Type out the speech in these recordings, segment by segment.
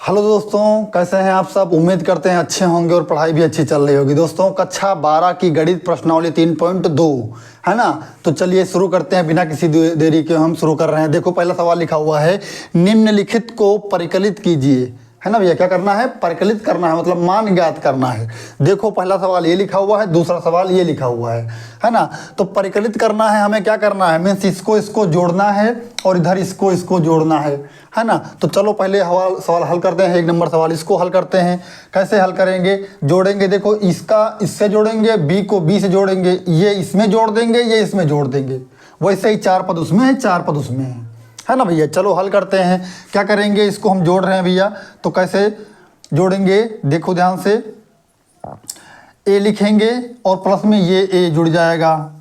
Hello दोस्तों, कैसे हैं आप सब। उम्मीद करते हैं अच्छे होंगे और पढ़ाई भी अच्छी चल रही होगी। दोस्तों कक्षा 12 की गणित प्रश्नावली 3.2 है ना। तो चलिए शुरू करते हैं, बिना किसी देरी के हम शुरू कर रहे हैं। देखो पहला सवाल लिखा हुआ है, निम्नलिखित को परिकलित कीजिए। है ना भैया, क्या करना है, परिकलित करना है, मतलब मान ज्ञात करना है। देखो पहला सवाल ये लिखा हुआ है, दूसरा सवाल ये लिखा हुआ है ना। तो परिकलित करना है, हमें क्या करना है, मीन्स इसको जोड़ना है और इधर इसको जोड़ना है ना। तो चलो पहले सवाल हल करते हैं। 1 नंबर सवाल इसको हल करते हैं। कैसे हल करेंगे, जोड़ेंगे। देखो इसका इससे जोड़ेंगे, बी को बी से जोड़ेंगे, ये इसमें जोड़ देंगे, ये इसमें जोड़ देंगे। वैसे ही 4 पद उसमें है, 4 पद उसमें है ना भैया। चलो हल करते हैं। क्या करेंगे, इसको हम जोड़ रहे हैं भैया, तो कैसे जोड़ेंगे, देखो ध्यान से। ए लिखेंगे और प्लस में ये ए जुड़ जाएगा,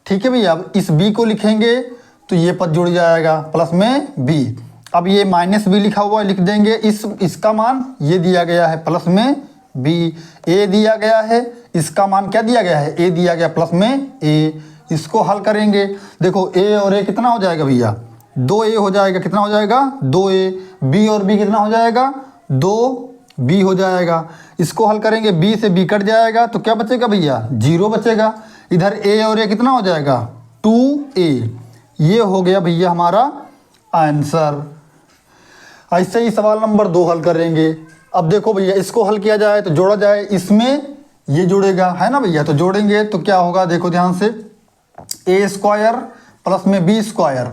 ठीक है भैया। अब इस बी को लिखेंगे तो ये पद जुड़ जाएगा प्लस में बी। अब ये माइनस बी लिखा हुआ है, लिख देंगे। इसका मान ये दिया गया है प्लस में बी, ए दिया गया है, इसका मान क्या दिया गया है, ए दिया गया प्लस में ए। इसको हल करेंगे। देखो ए और ए कितना हो जाएगा भैया, 2a हो जाएगा। कितना हो जाएगा, 2a। b और b कितना हो जाएगा, 2b हो जाएगा। इसको हल करेंगे, b से b कट जाएगा तो क्या बचेगा भैया, 0 बचेगा। इधर a और a कितना हो जाएगा, 2a। ये हो गया भैया हमारा आंसर। ऐसे ही सवाल नंबर 2 हल करेंगे। अब देखो भैया, इसको हल किया जाए तो जोड़ा जाए, इसमें ये जुड़ेगा, है ना भैया। तो जोड़ेंगे तो क्या होगा, देखो ध्यान से। a स्क्वायर प्लस में b स्क्वायर,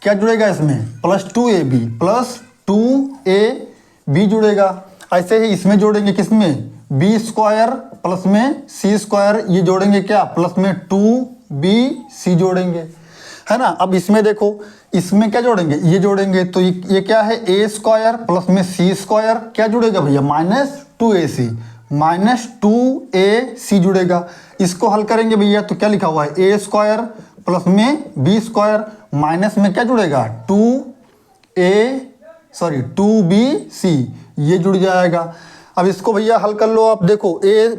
क्या जुड़ेगा इसमें, प्लस 2ab प्लस 2ab जुड़ेगा। ऐसे ही इसमें जोड़ेंगे, किसमें, b स्क्वायर प्लस में c स्क्वायर, ये जोड़ेंगे क्या, प्लस में 2bc जोड़ेंगे, है ना। अब इसमें देखो, इसमें क्या जोड़ेंगे, ये जोड़ेंगे तो ये क्या है, a स्क्वायर प्लस में c स्क्वायर, क्या जुड़ेगा भैया, -2ac, -2ac जुड़ेगा। इसको हल करेंगे भैया तो क्या लिखा हुआ है, a स्क्वायर प्लस में b स्क्वायर, माइनस में क्या जुड़ेगा, 2bc, ये जुड़ जाएगा। अब इसको भैया हल कर लो आप। देखो a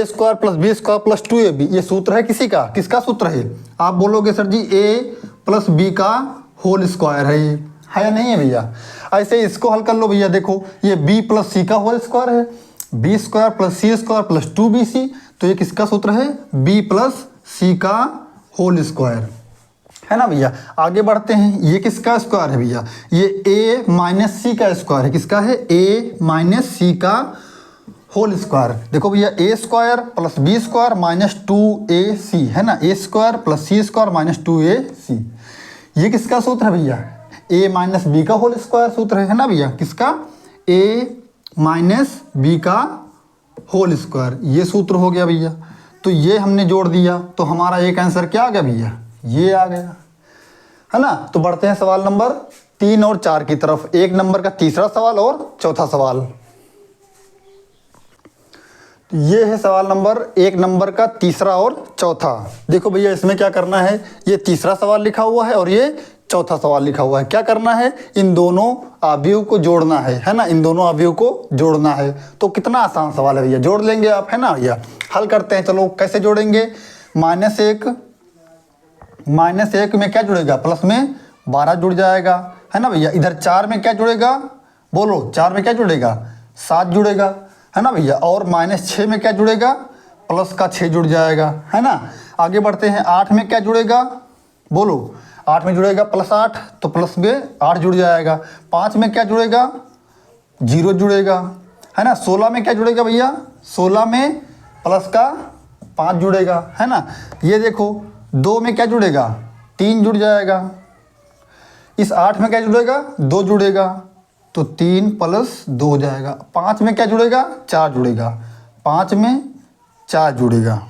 square plus b square plus 2ab, ये सूत्र है किसका सूत्र है। आप बोलोगे sir ji a plus b का होल स्क्वायर है, ये है या नहीं है भैया। ऐसे इसको हल कर लो भैया। देखो ये b प्लस c का होल स्क्वायर है, b square plus c square plus 2bc, तो ये किसका सूत्र है, b प्लस c का होल स्क्वायर, है ना भैया। आगे बढ़ते हैं। ये किसका स्क्वायर है भैया, ये a माइनस सी का स्क्वायर है। किसका है, a माइनस सी का होल स्क्वायर। देखो भैया, a square plus b square minus 2ac, है ना। a square plus c square minus 2ac, ये किसका सूत्र है भैया, a माइनस b का होल स्क्वायर सूत्र है ना भैया। किसका, a माइनस b का होल स्क्वायर, ये सूत्र हो गया भैया। तो ये हमने जोड़ दिया तो हमारा एक आंसर क्या आ गया भैया, ये आ गया, है ना। तो बढ़ते हैं सवाल नंबर 3 और 4 की तरफ। 1 नंबर का तीसरा सवाल और चौथा सवाल। ये है सवाल नंबर 1 नंबर का तीसरा और चौथा। देखो भैया, इसमें क्या करना है, ये तीसरा सवाल लिखा हुआ है और ये चौथा सवाल लिखा हुआ है। क्या करना है, इन दोनों अवयव को जोड़ना है ना। इन दोनों अवयव को जोड़ना है। तो कितना आसान सवाल है भैया, जोड़ लेंगे आप, है ना भैया। हल करते हैं, चलो कैसे जोड़ेंगे। -1 में क्या जुड़ेगा, प्लस में 12 जुड़ जाएगा, है ना भैया। इधर 4 में क्या जुड़ेगा, बोलो 4 में क्या जुड़ेगा, 7 जुड़ेगा, है ना भैया। और -6 में क्या जुड़ेगा, प्लस का 6 जुड़ जाएगा, है ना। आगे बढ़ते हैं। 8 में क्या जुड़ेगा, बोलो 8 में जुड़ेगा +8, तो प्लस में 8 जुड़ जाएगा। 5 में क्या जुड़ेगा, 0 जुड़ेगा, है ना। 16 में क्या जुड़ेगा भैया, 16 में प्लस का 5 जुड़ेगा, है ना। ये देखो 2 में क्या जुड़ेगा, 3 जुड़ जाएगा। इस 8 में क्या जुड़ेगा, 2 जुड़ेगा, तो 3 + 2 हो जाएगा। 5 में क्या जुड़ेगा, 4 जुड़ेगा, 5 में 4 जुड़ेगा।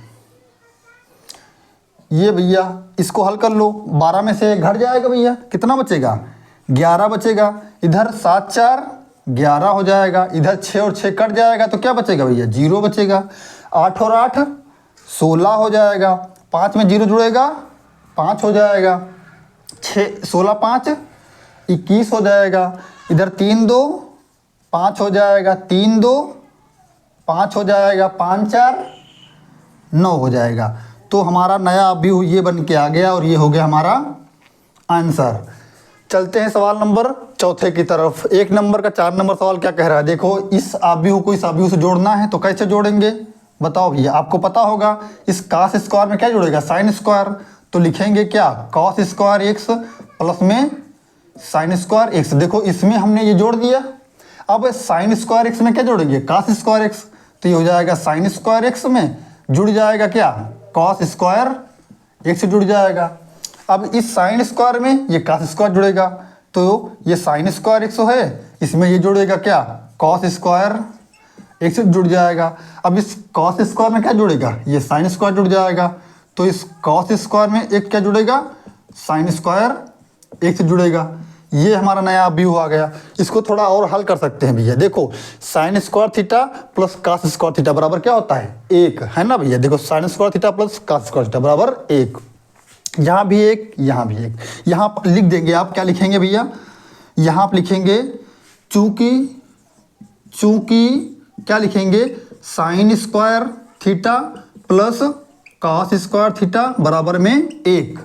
ये भैया इसको हल कर लो। 12 में से घट जाएगा भैया, कितना बचेगा, 11 बचेगा। इधर 7 4 11 हो जाएगा। इधर 6 और 6 कट जाएगा तो क्या बचेगा भैया, 0 बचेगा। 8 और 8 16 हो जाएगा। 5 में 0 जुड़ेगा, 5 हो जाएगा। 16 5 21 हो जाएगा। इधर 3 2 5 हो जाएगा, 3 2 5 हो जाएगा, 5 4 9 हो जाएगा। तो हमारा नया अवयव ये बन के आ गया और ये हो गया हमारा आंसर। चलते हैं सवाल नंबर चौथे की तरफ। 1 नंबर का 4 नंबर सवाल क्या कह रहा है, देखो इस आव्यूह को इस आव्यूह से जोड़ना है तो कैसे जोड़ेंगे बताओ भैया। आपको पता होगा इस कास स्क्वायर में क्या जुड़ेगा, साइन स्क्वायर। तो लिखेंगे क्या, कॉस स्क्वायर एक्स प्लस में साइन स्क्वायर एक्स। देखो इसमें हमने ये जोड़ दिया। अब साइन स्क्वायर एक्स में क्या जोड़ेंगे, कास स्क्वायर एक्स। तो ये हो जाएगा साइन स्क्वायर एक्स में जुड़ जाएगा क्या, कॉस स्क्वायर एक्स जुड़ जाएगा। अब इस साइन स्क्वायर में ये कास स्क्वायर जुड़ेगा, तो ये साइन स्क्वायर एक्स है, इसमें ये जुड़ेगा क्या, कॉस स्क्वायर एक्स जुड़ जाएगा। अब इस कॉस स्क्वायर में क्या जुड़ेगा, ये साइन स्क्वायर जुड़ जाएगा। तो इस कॉस स्क्वायर में एक क्या जुड़ेगा, साइन स्क्वायर एक्स जुड़ेगा। ये हमारा नया व्यू आ गया। इसको थोड़ा और हल कर सकते हैं भैया। देखो sine square theta plus cos square theta बराबर क्या होता है, 1 है ना भैया। देखो sine square theta plus cos square theta बराबर 1। यहाँ भी 1, यहाँ भी 1। यहाँ लिख देंगे आप, क्या लिखेंगे भैया, यहाँ आप लिखेंगे चूंकि क्या लिखेंगे, sign square theta plus cos square theta बराबर में 1।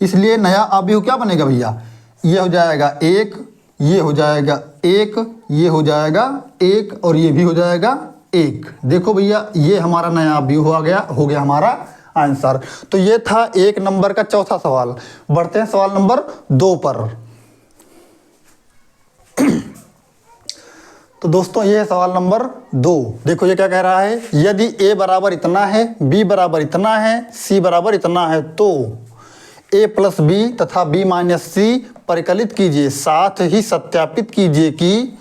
इसलिए नया अवयव क्या बनेगा भैया, ये हो जाएगा 1, ये हो जाएगा 1, ये हो जाएगा 1 और ये भी हो जाएगा 1। देखो भैया ये हमारा नया अवयव हो गया हमारा आंसर। तो ये था 1 नंबर का चौथा सवाल। बढ़ते हैं सवाल नंबर 2 पर। तो दोस्तों ये है सवाल नंबर 2। देखो ये क्या कह रहा है, यदि a बराबर इतना है, b बराबर इतना है, c बराबर इतना है तो a प्लस बी तथा b माइनस सी परिकलित कीजिए, साथ ही सत्यापित कीजिए कि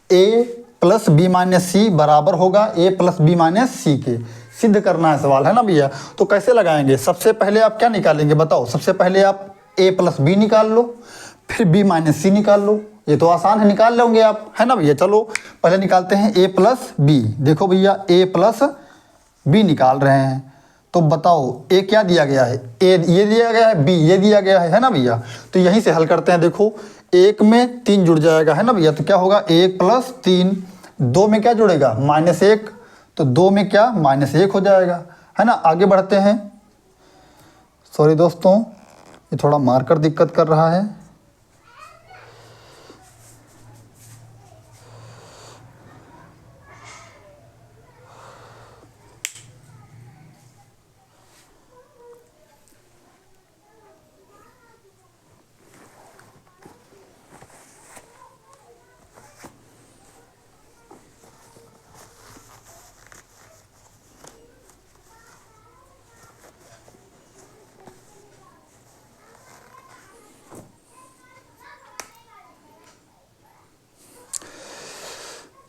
a प्लस बी माइनस सी बराबर होगा a प्लस बी माइनस सी के। सिद्ध करना है सवाल, है ना भैया। तो कैसे लगाएंगे, सबसे पहले आप क्या निकालेंगे बताओ। सबसे पहले आप a प्लस बी निकाल लो, फिर b माइनस सी निकाल लो। ये तो आसान है, निकाल लोगे आप, है ना भैया। चलो पहले निकालते हैं a प्लस बी। देखो भैया a प्लस बी निकाल रहे हैं, तो बताओ a क्या दिया गया है, a ये दिया गया है, b ये दिया गया है ना भैया। तो यहीं से हल करते हैं। देखो 1 में 3 जुड़ जाएगा, है ना भैया। तो क्या होगा 1 प्लस 3, 2 में क्या जुड़ेगा -1, तो 2 में क्या -1 हो जाएगा, है ना। आगे बढ़ते हैं। सॉरी दोस्तों, ये थोड़ा मार्कर दिक्कत कर रहा है।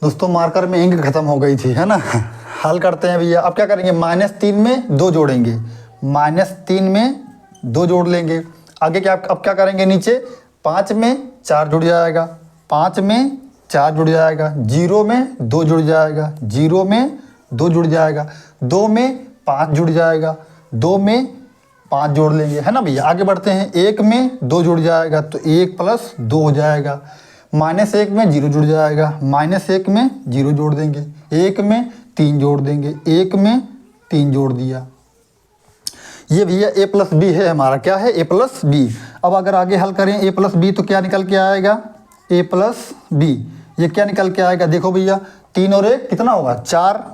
दोस्तों मार्कर में इंक खत्म हो गई थी, है ना। हल करते हैं भैया। अब क्या करेंगे, -3 में 2 जोड़ेंगे, -3 में 2 जोड़ लेंगे। आगे क्या, अब क्या करेंगे, नीचे 5 में 4 जुड़ जाएगा, 5 में 4 जुड़ जाएगा, 0 में 2 जुड़ जाएगा, 0 में 2 जुड़ जाएगा, 2 में 5 जुड़ जाएगा, 2 में 5 जोड़ लेंगे, है ना भैया। आगे बढ़ते हैं। 1 में 2 जुड़ जाएगा, तो 1 प्लस 2 हो जाएगा। -1 में 0 जुड़ जाएगा, -1 में 0 जोड़ देंगे, 1 में 3 जोड़ देंगे, 1 में 3 जोड़ दिया। ये भैया a प्लस बी है हमारा, क्या है, a प्लस बी। अब अगर आगे हल करें a प्लस बी तो क्या निकल के आएगा, a प्लस बी। ये क्या निकल के आएगा, देखो भैया 3 और 1 कितना होगा 4।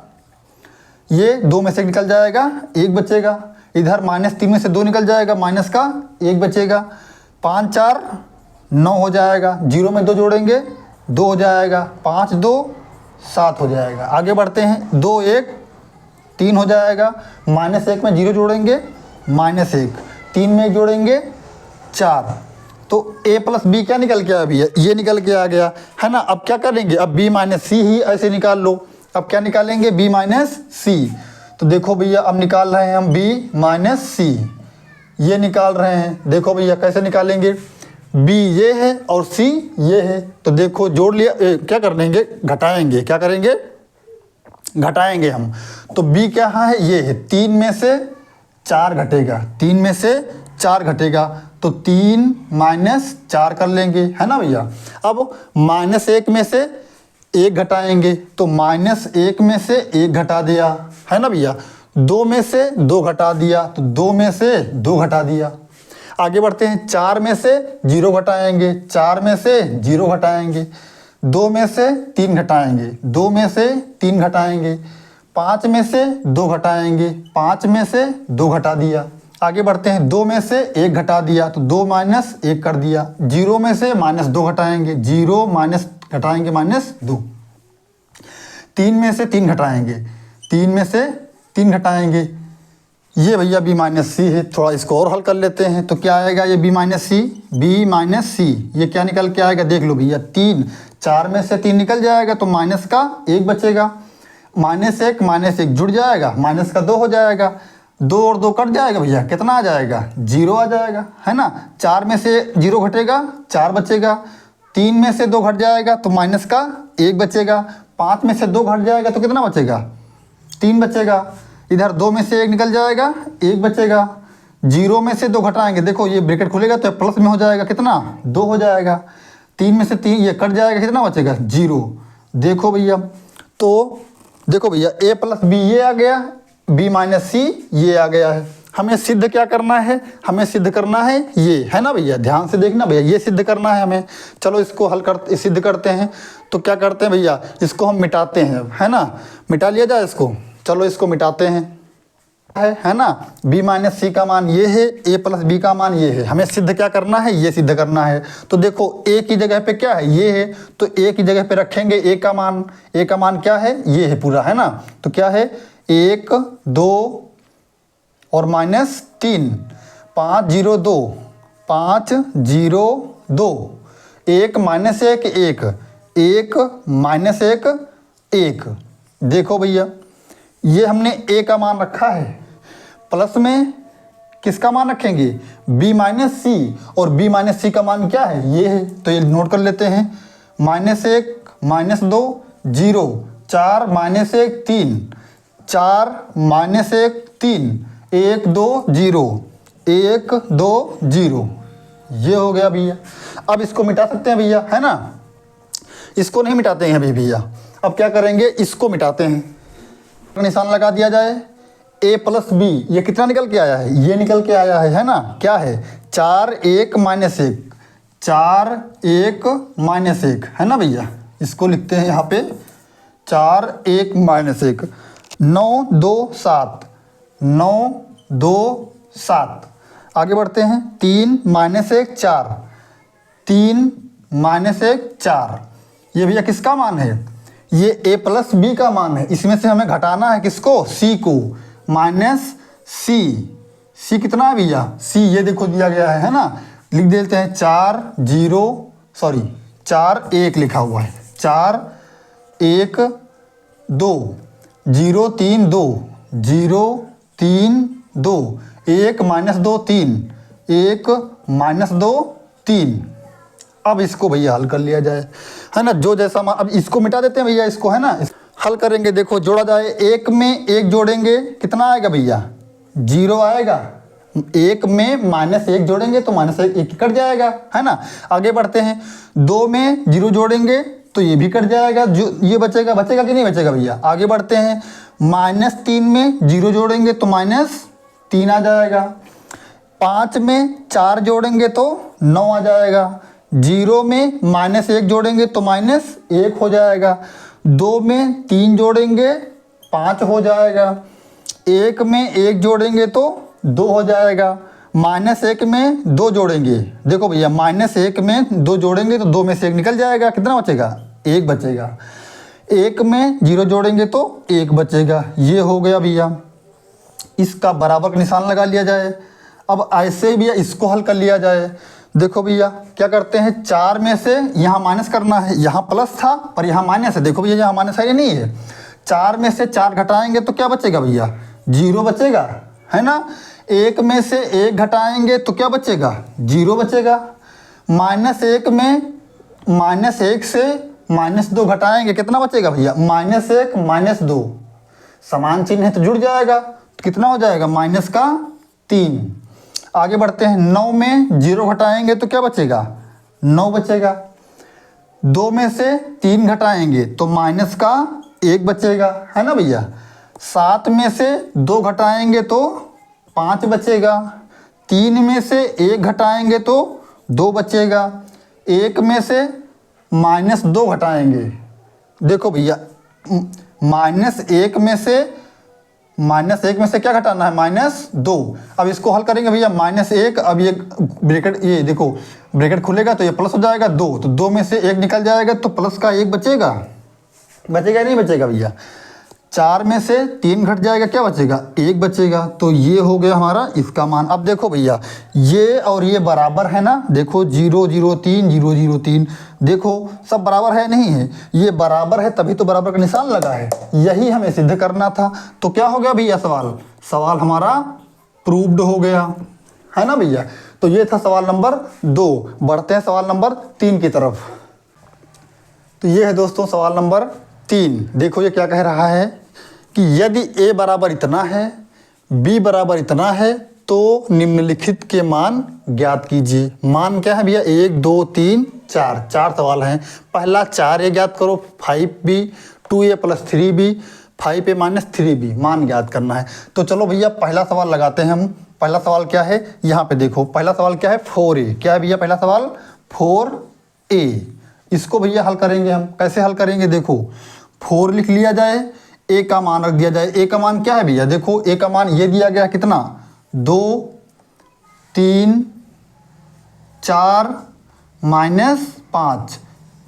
ये 2 में से निकल जाएगा, 1 बचेगा। इधर -3 में से 2 निकल जाएगा, माइनस का 1 बचेगा। 5 4 9 हो जाएगा, 0 में 2 जोड़ेंगे 2 हो जाएगा, 5 2 7 हो जाएगा। आगे बढ़ते हैं। 2 1 3 हो जाएगा, -1 में 0 जोड़ेंगे -1, 3 में जोड़ेंगे 4। तो a प्लस बी क्या निकल के आया भैया, ये निकल के आ गया, है ना। अब क्या करेंगे, अब b माइनस सी ही ऐसे निकाल लो। अब क्या निकालेंगे, b माइनस सी। तो देखो भैया अब निकाल रहे हैं हम b माइनस सी, ये निकाल रहे हैं। देखो भैया कैसे निकालेंगे, b ये है और c ये है, तो देखो जोड़ लिया। क्या कर लेंगे, घटाएंगे, क्या करेंगे, घटाएंगे हम। तो b क्या है, ये है। 3 में से 4 घटेगा, 3 में से 4 घटेगा, तो 3 माइनस 4 कर लेंगे, है ना भैया। अब -1 में से 1 घटाएंगे, तो -1 में से 1 घटा दिया, है ना भैया। 2 में से 2 घटा दिया, तो 2 में से 2 घटा दिया। आगे बढ़ते हैं, 4 में से 0 घटाएंगे, 4 में से 0 घटाएंगे, 2 में से 3 घटाएंगे, 2 में से 3 घटाएंगे, 5 में से 2 घटाएंगे, 5 में से 2 घटा दिया। आगे बढ़ते हैं, 2 में से 1 घटा दिया तो 2 माइनस 1 कर दिया। 0 में से -2 घटाएंगे, 0 माइनस घटाएंगे -2। 3 में से 3 घटाएंगे, 3 में से 3 घटाएंगे। ये भैया b माइनस सी है। थोड़ा इसको और हल कर लेते हैं तो क्या आएगा, ये b माइनस सी, ये क्या निकल के आएगा देख लो भैया, 3, 4 में से 3 निकल जाएगा तो माइनस का 1 बचेगा, -1 जुड़ जाएगा, माइनस का 2 हो जाएगा, 2 और 2 कट जाएगा भैया, कितना आ जाएगा, 0 आ जाएगा, है ना। 4 में से 0 घटेगा, 4 बचेगा, 3 में से 2 घट जाएगा तो माइनस का 1 बचेगा, 5 में से 2 घट जाएगा तो कितना बचेगा, 3 बचेगा। इधर 2 में से 1 निकल जाएगा, 1 बचेगा। 0 में से 2 घटाएंगे, देखो ये ब्रैकेट खुलेगा तो प्लस में हो जाएगा, कितना 2 हो जाएगा। 3 में से 3 ये कट जाएगा, कितना बचेगा 0। देखो भैया, तो देखो भैया a प्लस बी ये आ गया, b माइनस सी ये आ गया है। हमें सिद्ध क्या करना है, हमें सिद्ध करना है ये, है ना भैया, ध्यान से देखना भैया, ये सिद्ध करना है हमें। चलो इसको हल कर सिद्ध करते हैं। तो क्या करते हैं भैया, इसको हम मिटाते हैं, है ना, मिटा लिया जाए इसको। चलो इसको मिटाते हैं, है ना। b माइनस सी का मान ये है, a प्लस बी का मान ये है। हमें सिद्ध क्या करना है, ये सिद्ध करना है। तो देखो a की जगह पे क्या है, ये है, तो a की जगह पे रखेंगे a का मान क्या है, ये है पूरा, है ना। तो क्या है, 1 2 और -3, 5 0 2, 5 0 2, 1 -1 1, 1 -1 1। देखो भैया, ये हमने a का मान रखा है, प्लस में किसका मान रखेंगे, b माइनस सी, और b माइनस सी का मान क्या है, ये है। तो ये नोट कर लेते हैं, -1 -2 0, 4 -1 3, 4 -1 3, 1 2 0, 1 2 0, ये हो गया भैया। अब इसको मिटा सकते हैं भैया, है ना। इसको नहीं मिटाते हैं अभी भैया, अब क्या करेंगे, इसको मिटाते हैं। निशान लगा दिया जाए, a प्लस बी, ये कितना निकल के आया है, ये निकल के आया है ना। क्या है, 4 1 -1, 4 1 -1, है ना भैया। इसको लिखते हैं यहाँ पे 4 1 -1, 9 2 7, 9 2 7। आगे बढ़ते हैं, 3 -1 4, 3 -1 4। ये भैया किसका मान है, ये a प्लस बी का मान है। इसमें से हमें घटाना है किसको, c को, -c कितना है भैया, c ये देखो दिया गया है ना। लिख देते हैं 4 1 लिखा हुआ है, 4 1 2 0 3 2, 0 3 2, 1 -2 3, 1 -2 3। अब इसको भैया हल कर लिया जाए, है ना। जो जैसा मान, अब इसको मिटा देते हैं भैया, इसको, है ना। हल करेंगे, देखो जोड़ा जाए, 1 में 1 जोड़ेंगे कितना आएगा भैया, 0 आएगा। 1 में -1 जोड़ेंगे तो -1 कट जाएगा, है ना। आगे बढ़ते हैं, 2 में 0 जोड़ेंगे तो ये भी कट जाएगा, जो ये बचेगा कि नहीं बचेगा भैया। आगे बढ़ते हैं, -3 में 0 जोड़ेंगे तो -3 आ जाएगा। 5 में 4 जोड़ेंगे तो 9 आ जाएगा। 0 में -1 जोड़ेंगे तो -1 हो जाएगा। 2 में 3 जोड़ेंगे 5 हो जाएगा। 1 में 1 जोड़ेंगे तो 2 हो जाएगा। -1 में 2 जोड़ेंगे, देखो भैया, -1 में 2 जोड़ेंगे तो 2 में से 1 निकल जाएगा, कितना बचेगा, 1 बचेगा। 1 में 0 जोड़ेंगे तो 1 बचेगा। ये हो गया भैया, इसका बराबर का निशान लगा लिया जाए। अब ऐसे ही भैया इसको हल कर लिया जाए। देखो भैया क्या करते हैं, 4 में से यहाँ माइनस करना है, यहाँ प्लस था पर यहाँ माइनस है। देखो भैया यहाँ माइनस है या नहीं है। 4 में से 4 घटाएंगे तो क्या बचेगा भैया, 0 बचेगा, है ना। 1 में से 1 घटाएंगे तो क्या बचेगा, 0 बचेगा। -1 में -1 से -2 घटाएंगे कितना बचेगा भैया, -1 -2, समान चिन्ह है तो जुड़ जाएगा, तो कितना हो जाएगा, -3। आगे बढ़ते हैं, 9 में 0 घटाएंगे तो क्या बचेगा, 9 बचेगा। 2 में से 3 घटाएंगे तो -1 बचेगा, है ना भैया। 7 में से 2 घटाएंगे तो 5 बचेगा। 3 में से 1 घटाएंगे तो 2 बचेगा, 1 में से -2 घटाएंगे, देखो भैया -1 में से क्या घटाना है, -2। अब इसको हल करेंगे भैया, -1, अब ये ब्रैकेट, ये देखो ब्रैकेट खुलेगा तो ये प्लस हो जाएगा 2, तो 2 में से 1 निकल जाएगा तो प्लस का 1 बचेगा, बचेगा नहीं बचेगा भैया। 4 में से 3 घट जाएगा, क्या बचेगा, 1 बचेगा। तो ये हो गया हमारा इसका मान। अब देखो भैया ये और ये बराबर है ना, देखो 0 0 3 0 0 3, देखो सब बराबर है नहीं है, ये बराबर है तभी तो बराबर का निशान लगा है, यही हमें सिद्ध करना था। तो क्या हो गया भैया, सवाल हमारा प्रूव्ड हो गया, है ना भैया। तो ये था सवाल नंबर 2। बढ़ते हैं सवाल नंबर 3 की तरफ। तो ये है दोस्तों सवाल नंबर 3। देखो ये क्या कह रहा है कि यदि a बराबर इतना है, b बराबर इतना है, तो निम्नलिखित के मान ज्ञात कीजिए। मान क्या है भैया, 1 2 3 4, 4 सवाल हैं। पहला 4a ज्ञात करो, 5b, 2a + 3b, 5a - 3b, मान ज्ञात करना है। तो चलो भैया पहला सवाल लगाते हैं हम। पहला सवाल क्या है, यहाँ पे देखो पहला सवाल क्या है, 4a। क्या है भैया पहला सवाल, 4a। इसको भैया हल करेंगे हम, कैसे हल करेंगे, देखो 4 लिख लिया जाए, a का मान रख दिया जाए। a का मान क्या है भैया, देखो a का मान ये दिया गया कितना, 2 3 4 -5,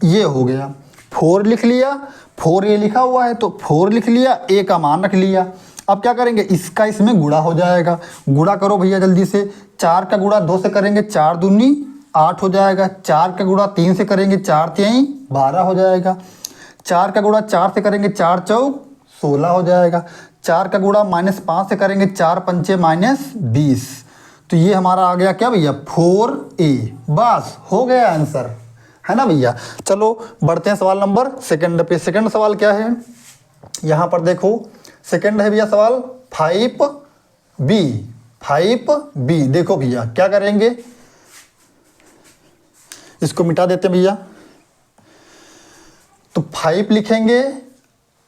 ये हो गया। 4 लिख लिया, 4a लिखा हुआ है तो 4 लिख लिया, a का मान रख लिया। अब क्या करेंगे, इसका इसमें गुणा हो जाएगा। गुणा करो भैया जल्दी से। 4 का गुणा 2 से करेंगे, 4 दूनी 8 हो जाएगा। 4 का गुणा 3 से करेंगे, 4 3 12 हो जाएगा। 4 का गुणा 4 से करेंगे, 4 4 16 हो जाएगा। 4 का गुणा -5 से करेंगे, 4 5 -20। तो ये हमारा आ गया क्या भैया, 4a। बस हो गया आंसर, है ना भैया। चलो बढ़ते हैं सवाल नंबर 2 पे। सेकंड सवाल क्या है, यहाँ पर देखो सेकंड है भैया सवाल 5b। 5b देखो भैया क्या करेंगे, इसको मिटा देते हैं भैया। तो 5 लिखेंगे।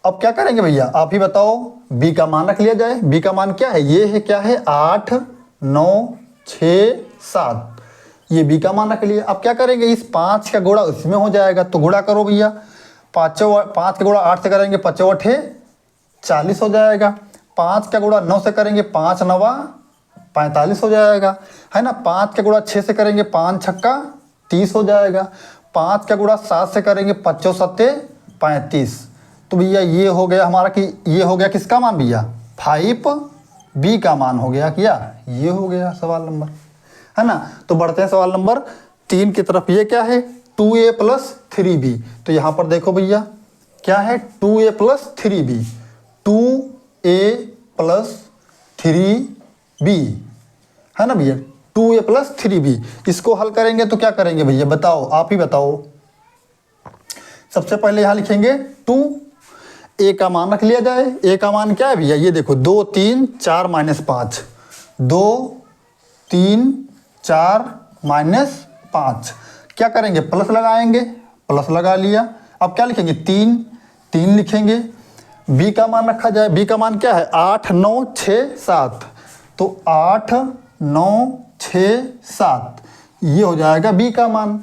अब क्या करेंगे भैया, आप ही बताओ। b का मान रख लिया जाए। b का मान क्या है, ये है, क्या है, 8 9 6 7, ये b का मान रख लिया। अब क्या करेंगे, इस 5 का गुणा इसमें हो जाएगा, तो गुणा करो भैया। 5 का गुणा 8 से करेंगे, 5 8 40 हो जाएगा। 5 का गुणा 9 से करेंगे, 5 9 45 हो जाएगा, है ना। 5 का गुणा 6 से करेंगे, 5 6 30 हो जाएगा। 5 का गुणा 7 से करेंगे, 5 7 35। तो भैया ये हो गया हमारा, कि ये हो गया किसका मान भैया, 5b का मान हो गया। क्या ये हो गया सवाल नंबर, है ना। तो बढ़ते हैं सवाल नंबर 3 की तरफ। ये क्या है, 2a + 3b। तो यहाँ पर देखो भैया क्या है, 2a + 3b, 2a + 3b, है ना भैया, 2a + 3b। इसको हल करेंगे तो क्या करेंगे भैया, बताओ, आप ही बताओ। सबसे पहले यहाँ लिखेंगे 2, a का मान रख लिया जाए। a का मान क्या है भैया, ये देखो 2 3 4 -5, 2 3 4 -5। क्या करेंगे, प्लस लगाएंगे, प्लस लगा लिया। अब क्या लिखेंगे, 3 3 लिखेंगे। b का मान रखा जाए। b का मान क्या है, 8 9 6 7, तो 8 9 6 7, ये हो जाएगा b का मान।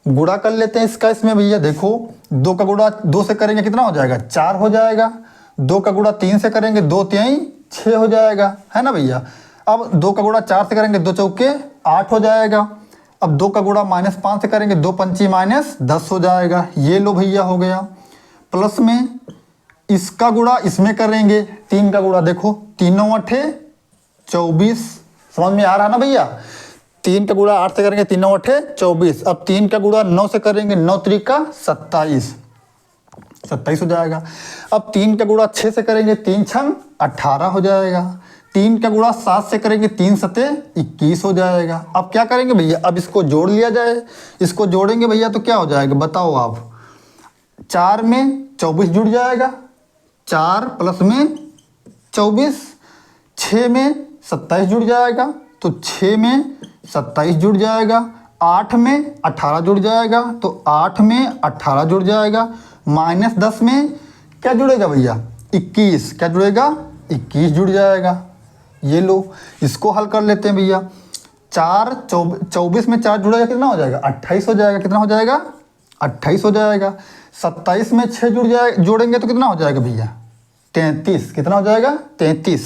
गुणा कर लेते हैं इसका इसमें भैया। देखो 2 का गुणा 2 से करेंगे, कितना हो जाएगा, 4 हो जाएगा। 2 का गुणा 3 से करेंगे, 2 3 6 हो जाएगा, है ना भैया। अब 2 का गुणा 4 से करेंगे, 2 चौके 8 हो जाएगा। अब 2 का गुणा -5 से करेंगे, 2 पंची -10 हो जाएगा। ये लो भैया हो गया। प्लस में इसका गुणा इसमें करेंगे, 3 का गुणा देखो, 3 9 8 24, समझ में आ रहा ना भैया। 3 का गुणा 8 से करेंगे, 3 9 8 24। अब 3 का गुणा 9 से करेंगे, 9 3 27, 27 हो जाएगा। अब 3 का गुणा 6 से करेंगे, 3 6 18 हो जाएगा। 3 का गुणा 7 से करेंगे, 3 7 21 हो जाएगा। अब क्या करेंगे भैया, अब इसको जोड़ लिया जाए। इसको जोड़ेंगे भैया तो क्या हो जाएगा, बताओ आप। 4 में 24 जुड़ जाएगा, 4 प्लस में 24, 6 में 27 जुड़ जाएगा, तो 6 में 27 जुड़ जाएगा। 8 में 18 जुड़ जाएगा, तो 8 में 18 जुड़ जाएगा। -10 में क्या जुड़ेगा भैया, 21, क्या जुड़ेगा, 21 जुड़ जाएगा। ये लो, इसको हल कर लेते हैं भैया। चार 24 में 4 जुड़ेगा कितना हो जाएगा 28 हो जाएगा। कितना हो जाएगा 28 हो जाएगा। 27 में 6 जोड़ेंगे तो कितना हो जाएगा भैया 33। कितना हो जाएगा 33।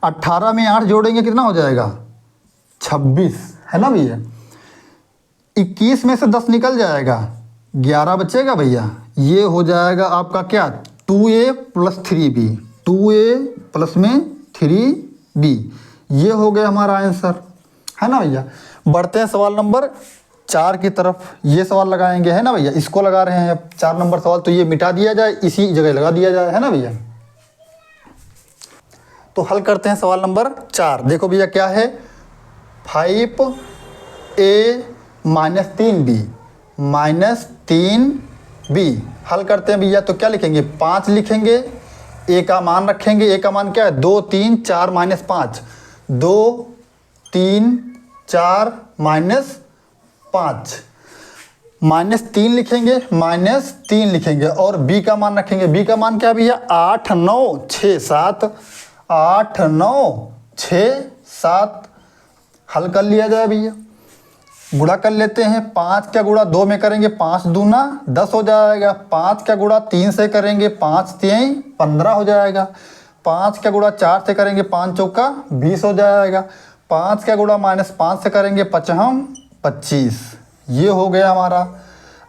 18 में 8 जोड़ेंगे कितना हो जाएगा 26, है ना भैया। 21 में से 10 निकल जाएगा, 11 बचेगा भैया। ये हो जाएगा आपका क्या 2a + 3b, 2a प्लस में 3b। ये हो गया हमारा आंसर, है ना भैया। बढ़ते हैं सवाल नंबर 4 की तरफ। ये सवाल लगाएंगे, है ना भैया। इसको लगा रहे हैं अब 4 नंबर सवाल, तो ये मिटा दिया जाए, इसी जगह लगा दिया जाए, है ना भैया। तो हल करते हैं सवाल नंबर 4। देखो भैया क्या है 5a - 3b - 3b। हल करते हैं भैया, तो क्या लिखेंगे 5 लिखेंगे, a का मान रखेंगे। a का मान क्या है 2 3 4 - 5, 2 3 4 -5, -3 लिखेंगे, -3 लिखेंगे और b का मान रखेंगे। b का मान क्या है भैया 8 9 6 7, 8 9 6 7। हल कर लिया जाए भैया, गुणा कर लेते हैं। 5 का गुणा 2 में करेंगे 5 दूना 10 हो जाएगा। 5 का गुणा 3 से करेंगे 5 3 15 हो जाएगा। 5 का गुणा 4 से करेंगे 5 चौका 20 हो जाएगा। 5 का गुणा -5 से करेंगे 5 25। ये हो गया हमारा।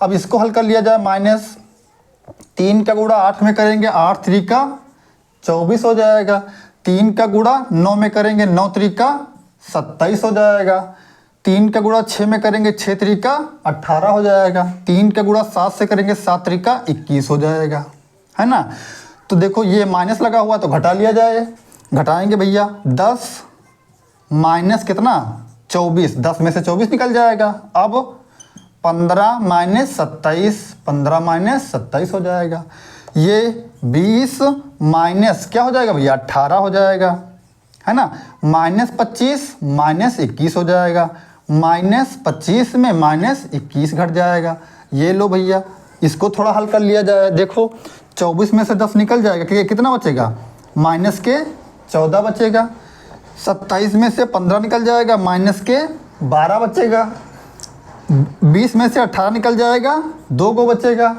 अब इसको हल कर लिया जाए। -3 का गुणा 8 में करेंगे 8 3 का 24 हो जाएगा। 3 का गुणा 9 में करेंगे 9 3 का 27 हो जाएगा। 3 का गुणा 6 में करेंगे 6 3 का 18 हो जाएगा। 3 का गुणा 7 से करेंगे 7 3 का 21 हो जाएगा, है ना। तो देखो ये माइनस लगा हुआ तो घटा लिया जाए। घटाएंगे भैया 10 माइनस कितना 24, 10 में से 24 निकल जाएगा। अब 15 - 27, 15 - 27 हो जाएगा। ये 20 माइनस क्या हो जाएगा भैया 18 हो जाएगा, है ना। -25 - 21 हो जाएगा। -25 में -21 घट जाएगा। ये लो भैया, इसको थोड़ा हल कर लिया जाए। देखो 24 में से 10 निकल जाएगा, कितना बचेगा -14 बचेगा। 27 में से 15 निकल जाएगा, -12 बचेगा। 20 में से 18 निकल जाएगा, 2 को बचेगा।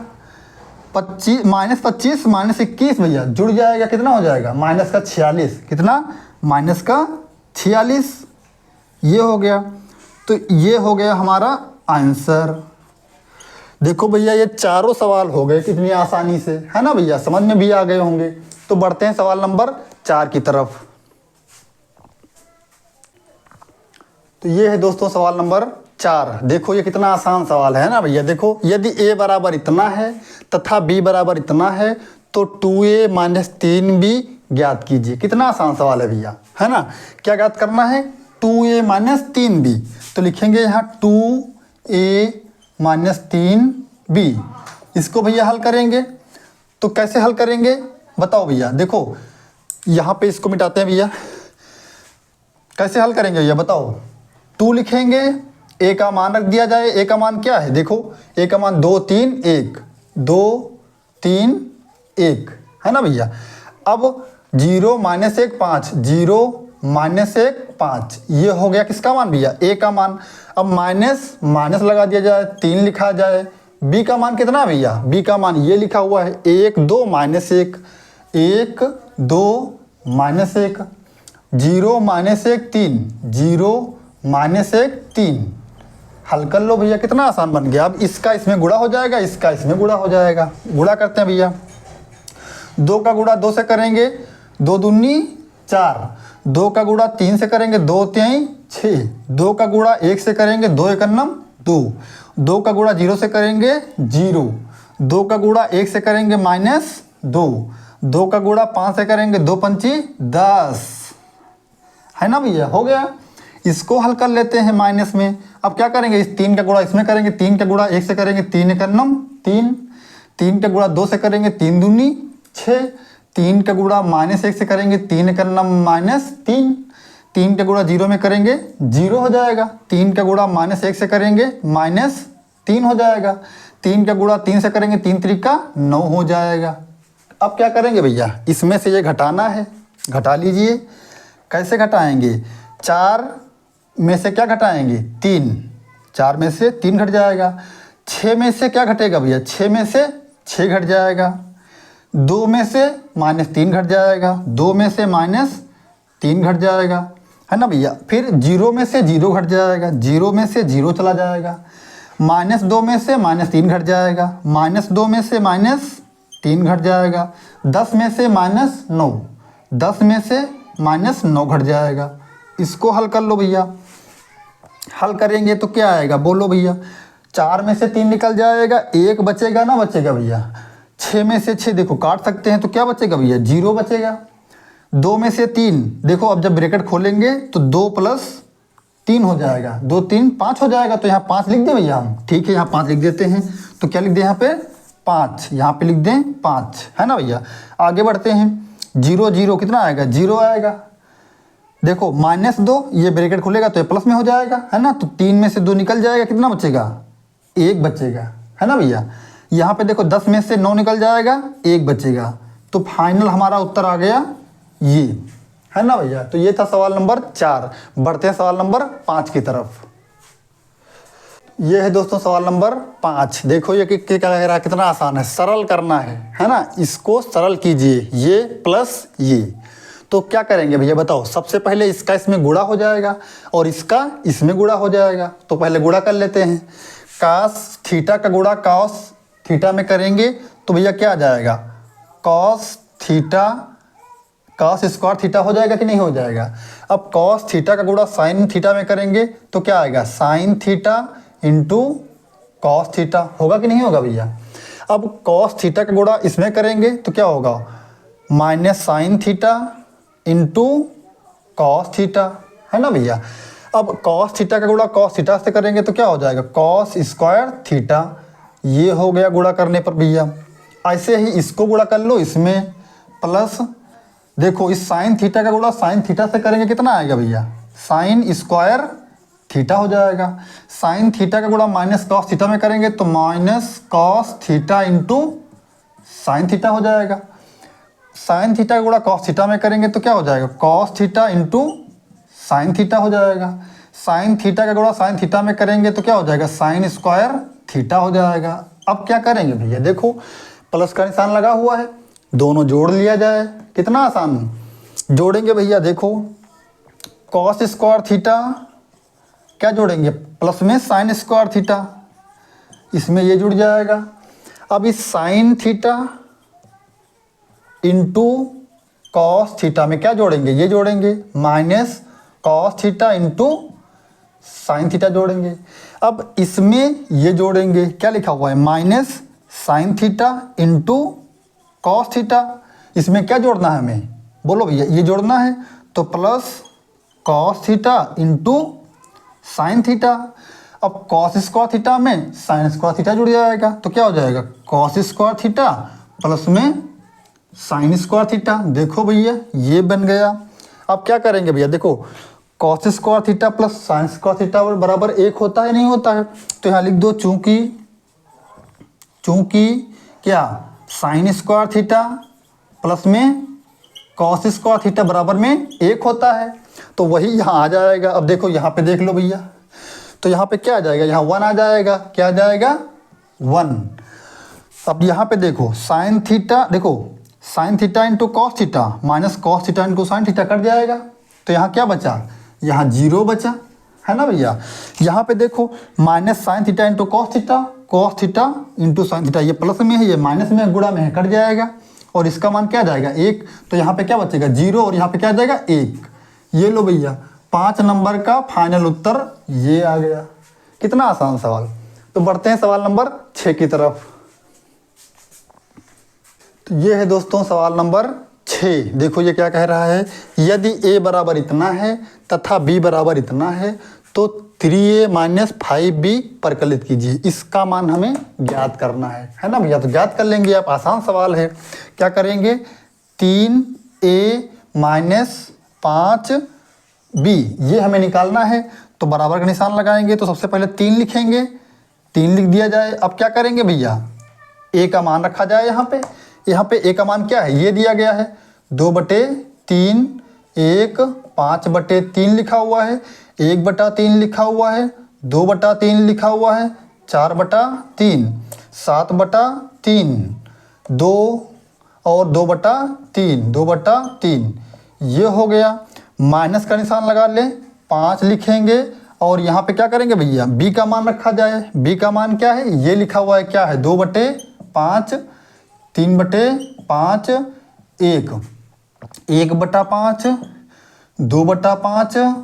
25 -21 भैया जुड़ जाएगा, कितना हो जाएगा -46। कितना -46। ये हो गया। तो ये हो गया हमारा आंसर। देखो भैया ये चारों सवाल हो गए कितनी आसानी से, है ना भैया। समझ में भी आ गए होंगे। तो बढ़ते हैं सवाल नंबर 4 की तरफ। तो ये है दोस्तों सवाल नंबर 4। देखो ये कितना आसान सवाल है ना भैया। देखो यदि a बराबर इतना है तथा b बराबर इतना है तो 2a - 3b ज्ञात कीजिए। कितना आसान सवाल है भैया, है ना। क्या ज्ञात करना है 2a - 3b। तो लिखेंगे यहाँ 2a - 3b। इसको भैया हल करेंगे तो कैसे हल करेंगे बताओ भैया। देखो यहाँ पे इसको मिटाते हैं भैया। कैसे हल करेंगे भैया बताओ। 2 लिखेंगे, a का मान रख दिया जाए। a का मान क्या है देखो, a का मान 2 3 1, 2 3 1, है ना भैया। अब 0 - 1 5, 0 - 1 5। ये हो गया किसका मान भैया a का मान। अब माइनस लगा दिया जाए, 3 लिखा जाए। b का मान कितना है भैया, b का मान ये लिखा हुआ है 1 2 - 1, 1 2 - 1, 0 - 1 3, 0 - 1 3। हल कर लो भैया, कितना आसान बन गया। अब इसका इसमें गुणा हो जाएगा, इसका इसमें गुणा हो जाएगा। गुणा करते हैं भैया। 2 का गुणा 2 से करेंगे 2 दूनी 4, 2 का गुणा 3 से करेंगे 2 3 6, 2 का गुणा 1 से करेंगे 2 1 2, 2 का गुणा 0 से करेंगे 0, 2 का गुणा 1 से करेंगे -2, 2 का गुणा 5 से करेंगे 2 5 10, है ना भैया। हो गया। इसको हल कर लेते हैं माइनस में। अब क्या करेंगे, इस 3 का गुणा इसमें करेंगे, 3 का गुणा 1 से करेंगे 3 1 3, 3 का गुणा 2 से करेंगे 3 दूनी 6, 3 का गुणा -1 से करेंगे 3 1 -3, 3 का गुणा 0 में करेंगे 0 हो जाएगा। 3 का गुणा -1 से करेंगे -3 हो जाएगा। 3 का गुणा 3 से करेंगे 3 3 का 9 हो जाएगा। अब क्या करेंगे भैया, इसमें से ये घटाना है, घटा लीजिए। कैसे घटाएंगे, 4 में से क्या घटाएंगे 3, 4 में से 3 घट जाएगा। 6 में से क्या घटेगा भैया 6 में से 6 घट जाएगा। 2 में से -3 घट जाएगा। 2 में से -3 घट जाएगा, है ना भैया। फिर 0 में से 0 घट जाएगा। 0 में से 0 चला जाएगा। -2 में से -3 घट जाएगा। -2 में से -3 घट जाएगा। 10 में से -9, 10 में से -9 घट जाएगा। इसको हल कर लो भैया। हल करेंगे तो क्या आएगा बोलो भैया। 4 में से 3 निकल जाएगा, 1 बचेगा ना बचेगा भैया। 6 में से 6 देखो काट सकते हैं तो क्या बचेगा भैया 0 बचेगा। 2 में से 3 देखो अब जब ब्रैकेट खोलेंगे तो 2 + 3 हो जाएगा। 2 3 5 हो जाएगा। तो यहाँ 5 लिख दें भैया हम। ठीक है यहाँ 5 लिख देते हैं। तो क्या लिख दें यहाँ पे 5, यहाँ पे लिख दें 5, है ना भैया। आगे बढ़ते हैं। 0 0 कितना आएगा 0 आएगा। देखो -2 ये ब्रैकेट खुलेगा तो ये प्लस में हो जाएगा, है ना। तो 3 में से 2 निकल जाएगा, कितना बचेगा 1 बचेगा, है ना भैया। यहाँ पे देखो 10 में से 9 निकल जाएगा, 1 बचेगा। तो फाइनल हमारा उत्तर आ गया ये, है ना भैया। तो ये था सवाल नंबर 4। बढ़ते हैं सवाल नंबर 5 की तरफ। ये है दोस्तों सवाल नंबर 5। देखो ये क्या कह रहा है, कितना आसान है, सरल करना है ना। इसको सरल कीजिए, ये प्लस ये। तो क्या करेंगे भैया बताओ। सबसे पहले इसका इसमें गुणा हो जाएगा और इसका इसमें गुणा हो जाएगा। तो पहले गुणा कर लेते हैं। कास थीटा का गुणा कॉस थीटा में करेंगे तो भैया क्या आ जाएगा cos theta, cos square theta हो जाएगा कि नहीं हो जाएगा। अब कॉस थीटा का गुणा साइन थीटा में करेंगे तो क्या आएगा sine theta into cos theta, होगा कि नहीं होगा भैया। अब कॉस थीटा का गुणा इसमें करेंगे तो क्या होगा minus sine theta into cos theta, है ना भैया। अब कॉस थीटा का गुणा कॉस थीटा से करेंगे तो क्या हो जाएगा कॉस स्क्वायर थीटा। ये हो गया गुणा करने पर भैया। ऐसे ही इसको गुणा कर लो इसमें प्लस, देखो इस साइन थीटा का गुणा साइन थीटा से करेंगे कितना आएगा भैया साइन स्क्वायर थीटा हो जाएगा। साइन थीटा का गुणा माइनस कॉस थीटा में करेंगे तो minus cos theta into sine theta हो जाएगा। साइन थीटा का गुणा कॉस थीटा में करेंगे तो क्या हो जाएगा cos theta into sine theta हो जाएगा। साइन थीटा का गुणा साइन थीटा में करेंगे तो क्या हो जाएगा साइन स्क्वायर थीटा हो जाएगा। अब क्या करेंगे भैया देखो प्लस का निशान लगा हुआ है, दोनों जोड़ लिया जाए। कितना आसान जोड़ेंगे भैया, देखो कॉस स्क्वायर थीटा क्या जोड़ेंगे प्लस में साइन स्क्वायर थीटा, इसमें ये जुड़ जाएगा। अब इस sine theta into cos theta में क्या जोड़ेंगे ये जोड़ेंगे minus cos theta into sine theta जोड़ेंगे। अब इसमें ये जोड़ेंगे, क्या लिखा हुआ है minus sine theta into cos theta. इसमें क्या जोड़ना है हमें बोलो भैया ये जोड़ना है तो plus cos theta into sine theta. अब कॉस स्क्वायर थीटा में साइन स्क्वायर थीटा जुड़ जाएगा तो क्या हो जाएगा कॉस स्क्वायर थीटा प्लस में साइन स्क्वायर थीटा। देखो भैया ये बन गया। अब क्या करेंगे भैया देखो cos square theta plus sign square theta बराबर 1 होता है नहीं होता है। तो यहाँ लिख दो चूंकि क्या साइन स्क्वायर थीटा प्लस में कॉस स्क्वायर थीटा बराबर में 1 होता है तो वही यहाँ आ जाएगा। अब देखो यहाँ पे देख लो भैया तो यहाँ पे क्या आ जाएगा यहाँ 1 आ जाएगा। क्या आ जाएगा 1। अब यहाँ पे देखो साइन थीटा, देखो sine theta into cos theta minus cos theta into sine theta cut जाएगा तो यहाँ क्या बचा यहाँ 0 बचा, है ना भैया। यहाँ पे देखो minus sine theta into cos theta into sine theta, ये प्लस में है ये माइनस में है गुणा में है कट जाएगा और इसका मान क्या जाएगा 1। तो यहाँ पे क्या बचेगा 0 और यहाँ पे क्या जाएगा 1। ये लो भैया 5 नंबर का फाइनल उत्तर ये आ गया। कितना आसान सवाल। तो बढ़ते हैं सवाल नंबर 6 की तरफ। तो ये है दोस्तों सवाल नंबर 6। देखो ये क्या कह रहा है, यदि a बराबर इतना है तथा b बराबर इतना है तो 3a माइनस 5b परिकलित कीजिए। इसका मान हमें ज्ञात करना है ना भैया। तो ज्ञात कर लेंगे आप, आसान सवाल है। क्या करेंगे 3a माइनस 5b ये हमें निकालना है। तो बराबर का निशान लगाएंगे तो सबसे पहले 3 लिखेंगे, 3 लिख दिया जाए। अब क्या करेंगे भैया a का मान रखा जाए यहाँ पे a का मान क्या है ये दिया गया है 2/3 1 5/3 लिखा हुआ है। 1/3 लिखा हुआ है, 2/3 लिखा हुआ है, 4/3, 7/3, 2 और 2/3, 2/3, ये हो गया। माइनस का निशान लगा ले, 5 लिखेंगे और यहाँ पे क्या करेंगे भैया, b का मान रखा जाए। b का मान क्या है, ये लिखा हुआ है, क्या है, 2/5, 3/5, 1, 1/5, 2/5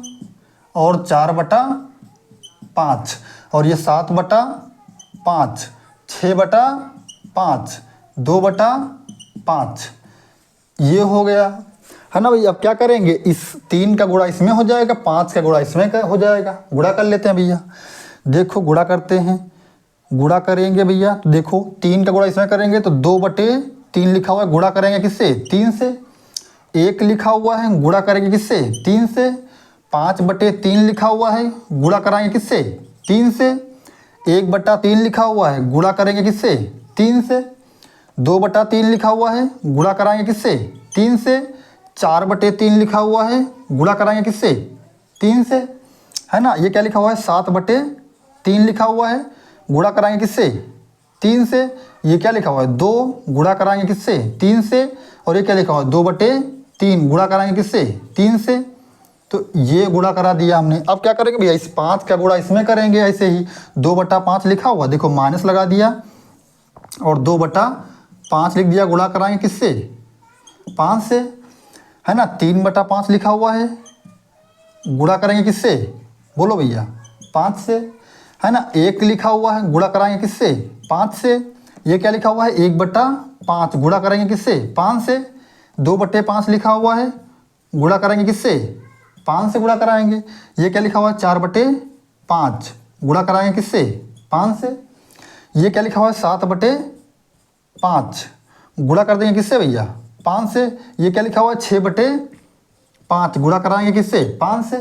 और 4/5 और ये 7/5, 6/5, 2/5, ये हो गया, है ना भैया। अब क्या करेंगे, इस 3 का गुणा इसमें हो जाएगा, 5 का गुणा इसमें हो जाएगा। गुणा कर लेते हैं भैया, देखो गुणा करते हैं, गुणा करेंगे भैया तो देखो 3 का गुणा इसमें करेंगे तो 2/3 लिखा हुआ है, गुणा करेंगे किससे, 3 से। 1 लिखा हुआ है, गुणा करेंगे किससे, 3 से। 5/3 लिखा हुआ है, गुणा कराएंगे किससे, 3 से। 1/3 लिखा हुआ है, गुणा करेंगे किससे, 3 से। 2/3 लिखा हुआ है, गुणा कराएंगे किससे, 3 से। 4/3 लिखा हुआ है, गुणा कराएंगे किससे, 3 से, है ना। ये क्या लिखा हुआ है, 7/3 लिखा हुआ है, गुणा कराएंगे किससे, 3 से। ये क्या लिखा हुआ है, 2, गुणा कराएंगे किससे, 3 से। और ये क्या लिखा हुआ है, 2/3, गुणा कराएंगे किससे, 3 से। तो ये गुणा करा दिया हमने। अब क्या करेंगे भैया, इस 5 का गुणा इसमें करेंगे, ऐसे ही 2/5 लिखा हुआ, देखो माइनस लगा दिया और 2/5 लिख दिया, गुणा कराएंगे किससे, 5 से, है ना। 3/5 लिखा हुआ है, गुणा करेंगे किससे, बोलो भैया, 5 से, है ना। 1 लिखा हुआ है, गुणा कराएंगे किससे, 5 से। ये क्या लिखा हुआ है, 1/5, गुणा करेंगे किससे, 5 से। 2/5 लिखा हुआ है, गुणा करेंगे किससे, 5 से गुणा कराएंगे। ये क्या लिखा हुआ है, 4/5, गुणा कराएंगे किससे, 5 से। ये क्या लिखा हुआ है, 7/5, गुणा कर देंगे किससे भैया, 5 से। ये क्या लिखा हुआ है, 6/5, गुणा कराएंगे किससे, 5 से।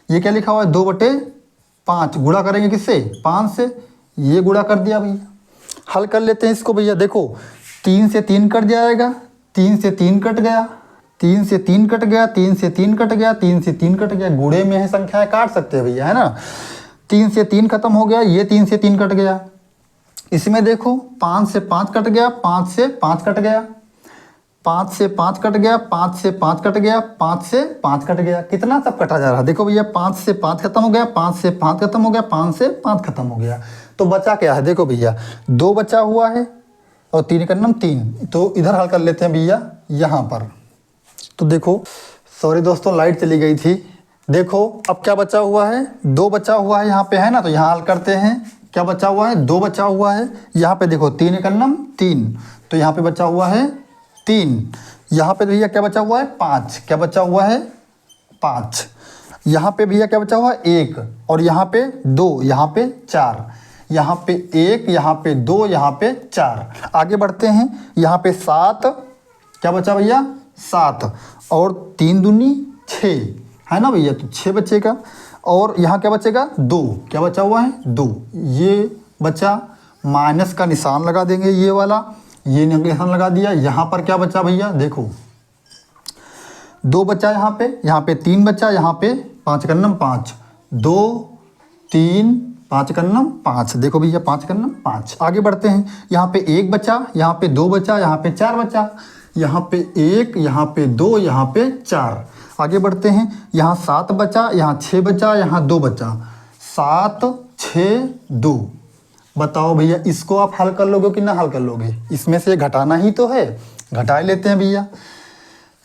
ये क्या लिखा हुआ है, 2/5, गुणा करेंगे किससे, 5 से। ये गुणा कर दिया भैया। हल कर लेते हैं इसको भैया, देखो 3 से 3 कट जाएगा, 3 से 3 कट गया, 3 से 3 कट गया, 3 से 3 कट गया, 3 से 3 कट गया। गुणे में है, संख्याएं काट सकते हैं भैया, है ना। 3 से 3 खत्म हो गया, ये 3 से 3 कट गया। इसमें देखो 5 से 5 कट गया, 5 से 5 कट गया, 5 से 5 कट गया, 5 से 5 कट गया, 5 से 5 कट गया। कितना सब कटा जा रहा है, देखो भैया 5 से 5 खत्म हो गया, 5 से 5 खत्म हो गया, 5 से 5 खत्म हो गया। तो बचा क्या है, देखो भैया 2 बचा हुआ है और 3 का नम 3। तो इधर हल कर लेते हैं भैया, यहाँ पर। तो देखो, सॉरी दोस्तों, लाइट चली गई थी। देखो अब क्या बचा हुआ है, 2 बचा हुआ है यहाँ पे, है ना। तो यहाँ हल करते हैं, क्या बचा हुआ है, 2 बचा हुआ है। यहाँ पे देखो 3 का नम 3, तो यहाँ पे बचा हुआ है 3। यहाँ पे भैया क्या बचा हुआ है, 5, क्या बचा हुआ है, 5। यहाँ पे भैया क्या बचा हुआ है, 1, और यहाँ पे 2, यहाँ पे 4, यहाँ पे 1, यहाँ पे 2, यहाँ पे 4। आगे बढ़ते हैं, यहाँ पे 7, क्या बचा भैया, 7, और 3 दूनी 6, है ना भैया। तो 6 बचेगा, और यहाँ क्या बचेगा, 2, क्या बचा हुआ है, 2, ये बचा। माइनस का निशान लगा देंगे, ये वाला, ये निशान लगा दिया। यहाँ पर क्या बचा भैया, देखो 2 बचा, यहाँ पे 3 बचा, यहाँ पे 5 का नम 5, 2, 3, 5 का नम 5। देखो भैया 5 का नम 5। आगे बढ़ते हैं, यहाँ पे 1 बचा, यहाँ पे 2 बचा, यहाँ पे 4 बचा, यहाँ पे 1, यहाँ पे 2, यहाँ पे 4। आगे बढ़ते हैं, यहाँ 7 बचा, यहाँ 6 बचा, यहाँ 2 बचा, 7, 6, 2। बताओ भैया, इसको आप हल कर लोगे कि ना हल कर लोगे, इसमें से घटाना ही तो है, घटा लेते हैं भैया।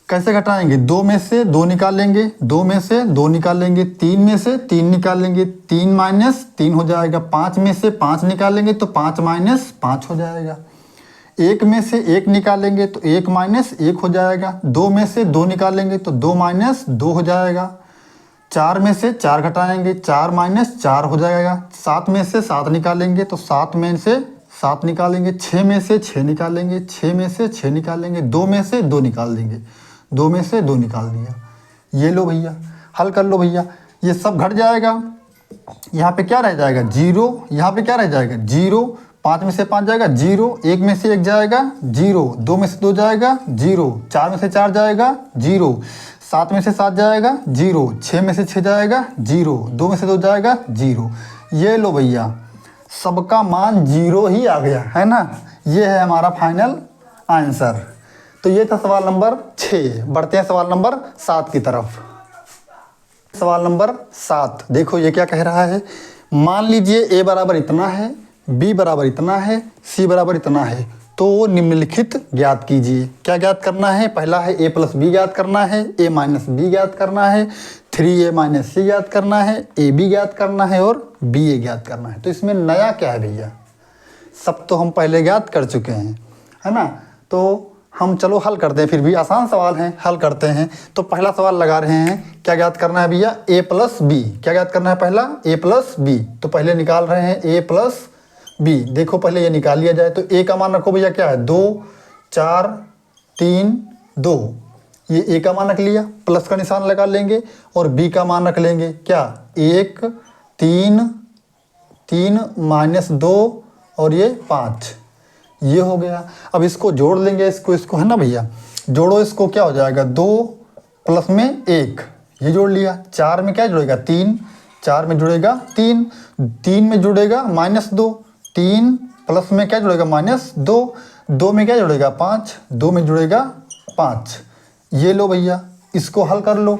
कैसे घटाएंगे, 2 में से 2 निकाल लेंगे, 2 में से 2 निकाल लेंगे, 3 में से 3 निकाल लेंगे, 3 माइनस 3 हो जाएगा, 5 में से 5 निकाल लेंगे तो 5 माइनस 5 हो जाएगा, 1 में से 1 निकालेंगे तो 1 माइनस 1 हो जाएगा, 2 में से 2 निकालेंगे तो 2 माइनस 2 हो जाएगा, 4 में से 4 घटाएंगे, 4 माइनस 4 हो जाएगा, 7 में से 7 निकालेंगे तो 7 में से 7 निकालेंगे, 6 में से 6 निकालेंगे, 6 में से 6 निकालेंगे, 2 में से 2 निकाल देंगे, 2 में से 2 निकाल दिया। ये लो भैया, हल कर लो भैया, ये सब घट जाएगा। यहाँ पे क्या रह जाएगा, 0, यहाँ पे क्या रह जाएगा, 0, 5 में से 5 जाएगा 0, 1 में से 1 जाएगा 0, 2 में से 2 जाएगा 0, 4 में से 4 जाएगा 0, 7 में से 7 जाएगा 0, 6 में से 6 जाएगा 0, 2 में से 2 जाएगा 0। ये लो भैया, सबका मान 0 ही आ गया है ना। ये है हमारा फाइनल आंसर। तो ये था सवाल नंबर 6। बढ़ते हैं सवाल नंबर 7 की तरफ। सवाल नंबर 7 देखो ये क्या कह रहा है। मान लीजिए a बराबर इतना है, b बराबर इतना है, c बराबर इतना है, तो निम्नलिखित ज्ञात कीजिए। क्या ज्ञात करना है? पहला है a प्लस बी ज्ञात करना है, a माइनस बी ज्ञात करना है, 3a माइनस सी ज्ञात करना है, ab ज्ञात करना है और ba ज्ञात करना है। तो इसमें नया क्या है भैया? सब तो हम पहले ज्ञात कर चुके हैं, है ना। तो हम चलो हल करते हैं, फिर भी आसान सवाल है, हल करते हैं। तो पहला सवाल लगा रहे हैं, क्या ज्ञात करना है भैया? a plus B. क्या ज्ञात करना है? पहला a प्लस बी। तो पहले निकाल रहे हैं a प्लस बी। देखो पहले ये निकाल लिया जाए। तो a का मान रखो भैया, क्या है? 2 4 3 2। ये a का मान रख लिया, प्लस का निशान लगा लेंगे और b का मान रख लेंगे। क्या? 1 3 3 माइनस 2 और ये 5। ये हो गया। अब इसको जोड़ लेंगे, इसको है ना भैया। जोड़ो इसको, क्या हो जाएगा? 2 प्लस में 1, ये जोड़ लिया। 4 में क्या जुड़ेगा? 3, 4 में जुड़ेगा 3, 3 में जुड़ेगा -2, 3 प्लस में क्या जुड़ेगा? -2, 2 में क्या जुड़ेगा? 5, 2 में जुड़ेगा 5। ये लो भैया, इसको हल कर लो।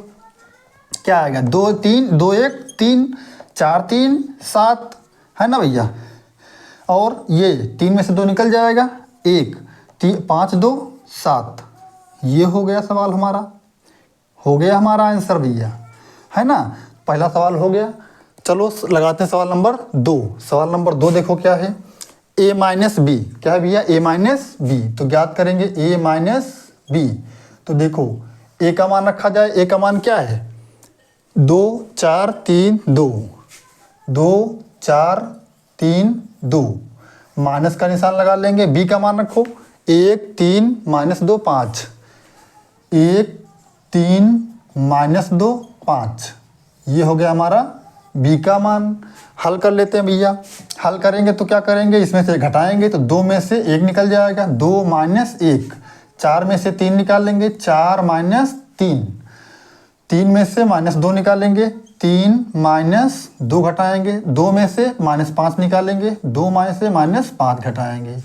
क्या आएगा? 2 3 2 1 3, 4 3 7, है ना भैया। और ये 3 में से 2 निकल जाएगा, 1 5 2 7। ये हो गया सवाल हमारा, हो गया हमारा आंसर भैया, है ना। पहला सवाल हो गया। चलो लगाते हैं सवाल नंबर 2। सवाल नंबर 2 देखो क्या है। a minus B. क्या है भैया? a minus B. तो ज्ञात करेंगे a माइनस बी। तो देखो a का मान रखा जाए। a का मान क्या है? 2 4 3 2, 2 4 3 2। माइनस का निशान लगा लेंगे। b का मान रखो, 1 3 -2 5, 1 3 -2 5। ये हो गया हमारा b का मान। हल कर लेते हैं भैया। हल करेंगे तो क्या करेंगे? इसमें से घटाएंगे तो 2 में से 1 निकल जाएगा, 2 - 1। 4 में से 3 निकाल लेंगे, 4 - 3। 3 में से -2 निकालेंगे, 3 - 2 घटाएंगे, 2 में से -5 निकालेंगे, 2 में से -5 घटाएंगे।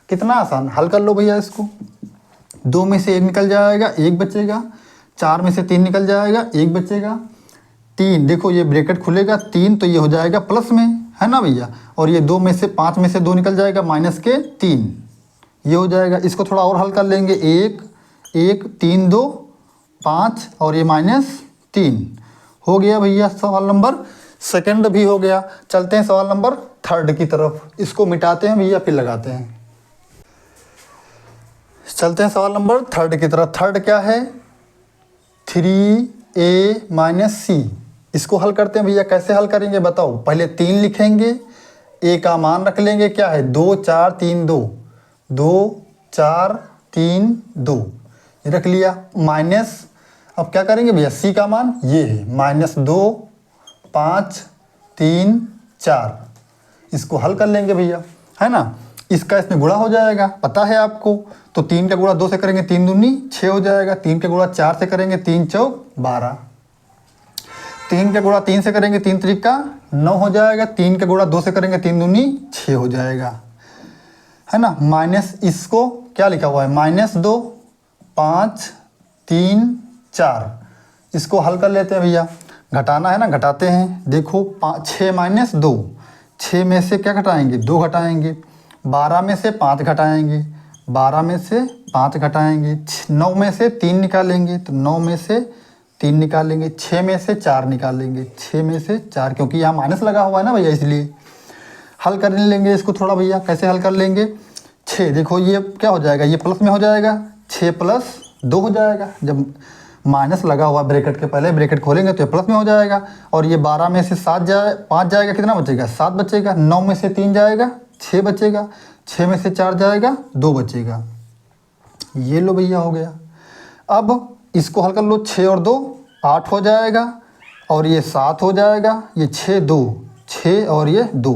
कितना आसान। हल कर लो भैया इसको। 2 में से 1 निकल जाएगा, 1 बचेगा। 4 में से 3 निकल जाएगा, 1 बचेगा। 3 देखो ये ब्रैकेट खुलेगा, 3 तो ये हो जाएगा प्लस में, है ना भैया। और ये 2 में से 5 में से 2 निकल जाएगा, -3। ये हो जाएगा। इसको थोड़ा और हल कर लेंगे। 1 1 3 2 5 और ये -3। हो गया भैया सवाल नंबर 2 भी हो गया। चलते हैं सवाल नंबर 3 की तरफ। इसको मिटाते हैं भैया, फिर लगाते हैं। चलते हैं सवाल नंबर 3 की तरफ। 3 क्या है? 3a - c। इसको हल करते हैं भैया। कैसे हल करेंगे बताओ? पहले 3 लिखेंगे, a का मान रख लेंगे। क्या है? 2 4 3 2, 2 4 3 2। ये रख लिया। माइनस, अब क्या करेंगे भैया? c का मान ये है, -2 5 3 4। इसको हल कर लेंगे भैया, है ना। इसका इसमें गुणा हो जाएगा, पता है आपको। तो 3 का गुणा 2 से करेंगे, 3 दूनी 6 हो जाएगा। 3 का गुणा 4 से करेंगे, 3 चौक 12। 3 का गुणा 3 से करेंगे, 3 त्रिका 9 हो जाएगा। 3 का गुणा 2 से करेंगे, 3 दूनी 6 हो जाएगा, है ना। माइनस, इसको क्या लिखा हुआ है? -2 5 3 4। इसको हल कर लेते हैं भैया। घटाना है ना, घटाते हैं। देखो 6 - 2, 6 में से क्या घटाएंगे? 2 घटाएंगे। 12 में से 5 घटाएंगे, 12 में से 5 घटाएंगे। 9 में से 3 निकालेंगे, तो 9 में से 3 निकालेंगे। 6 में से 4 निकालेंगे, 6 में से 4, क्योंकि यहाँ माइनस लगा हुआ है ना भैया, इसलिए। हल कर लेंगे इसको थोड़ा भैया। कैसे हल कर लेंगे? 6 देखो ये क्या हो जाएगा? ये प्लस में हो जाएगा, 6 + 2 हो जाएगा। जब माइनस लगा हुआ ब्रैकेट के पहले ब्रैकेट खोलेंगे तो ये प्लस में हो जाएगा। और ये 12 में से 5 जाएगा, कितना बचेगा? 7 बचेगा। 9 में से 3 जाएगा, 6 बचेगा। 6 में से 4 जाएगा, 2 बचेगा। ये लो भैया, हो गया। अब इसको हल कर लो। 6 और 2 8 हो जाएगा, और ये 7 हो जाएगा। ये 6 2 6 और ये 2।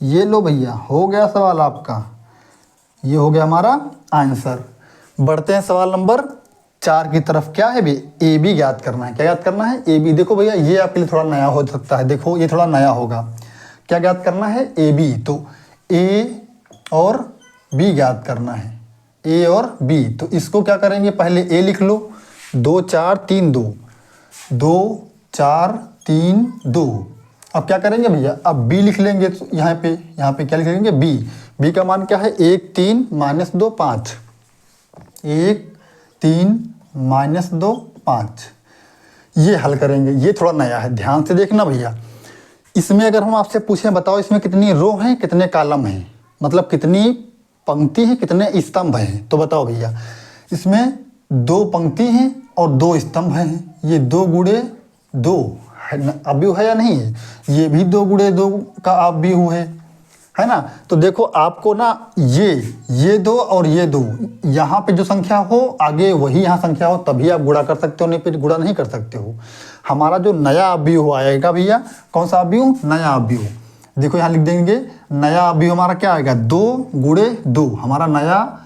ये लो भैया, हो गया सवाल आपका। ये हो गया हमारा आंसर। बढ़ते हैं सवाल नंबर 4 की तरफ क्या है भी ए बी ज्ञात करना है। क्या ज्ञात करना है? A B. देखो भैया ये आपके लिए थोड़ा नया हो सकता है, देखो ये थोड़ा नया होगा। क्या ज्ञात करना है? A B. तो ए और बी ज्ञात करना है, ए और बी। तो इसको क्या करेंगे, पहले ए लिख लो, 2 4 3 2, 2 4 3 2। अब क्या करेंगे भैया, अब बी लिख लेंगे। तो यहाँ पे क्या लिख लेंगे? बी। बी का मान क्या है? 1 3 -2 5। 1 3 -2 5। ये हल करेंगे। ये थोड़ा नया है, ध्यान से देखना भैया। इसमें अगर हम आपसे पूछें बताओ इसमें कितनी रो हैं कितने कॉलम हैं, मतलब कितनी पंक्ति है कितने स्तंभ हैं, तो बताओ भैया। इसमें 2 पंक्ति हैं और 2 स्तंभ हैं। ये 2 गुणे 2 है, अवयव है या नहीं है? ये भी 2 गुणे 2 का अवयव है ना। तो देखो आपको ना ये 2 और ये 2, यहाँ पे जो संख्या हो आगे वही यहाँ संख्या हो तभी आप गुणा कर सकते हो, नहीं फिर गुणा नहीं कर सकते हो। हमारा जो नया अवयव आएगा भैया, कौन सा अवयव? नया अवयव। देखो यहाँ लिख देंगे नया अवयव हमारा क्या आएगा? 2 गुणे 2। हमारा नया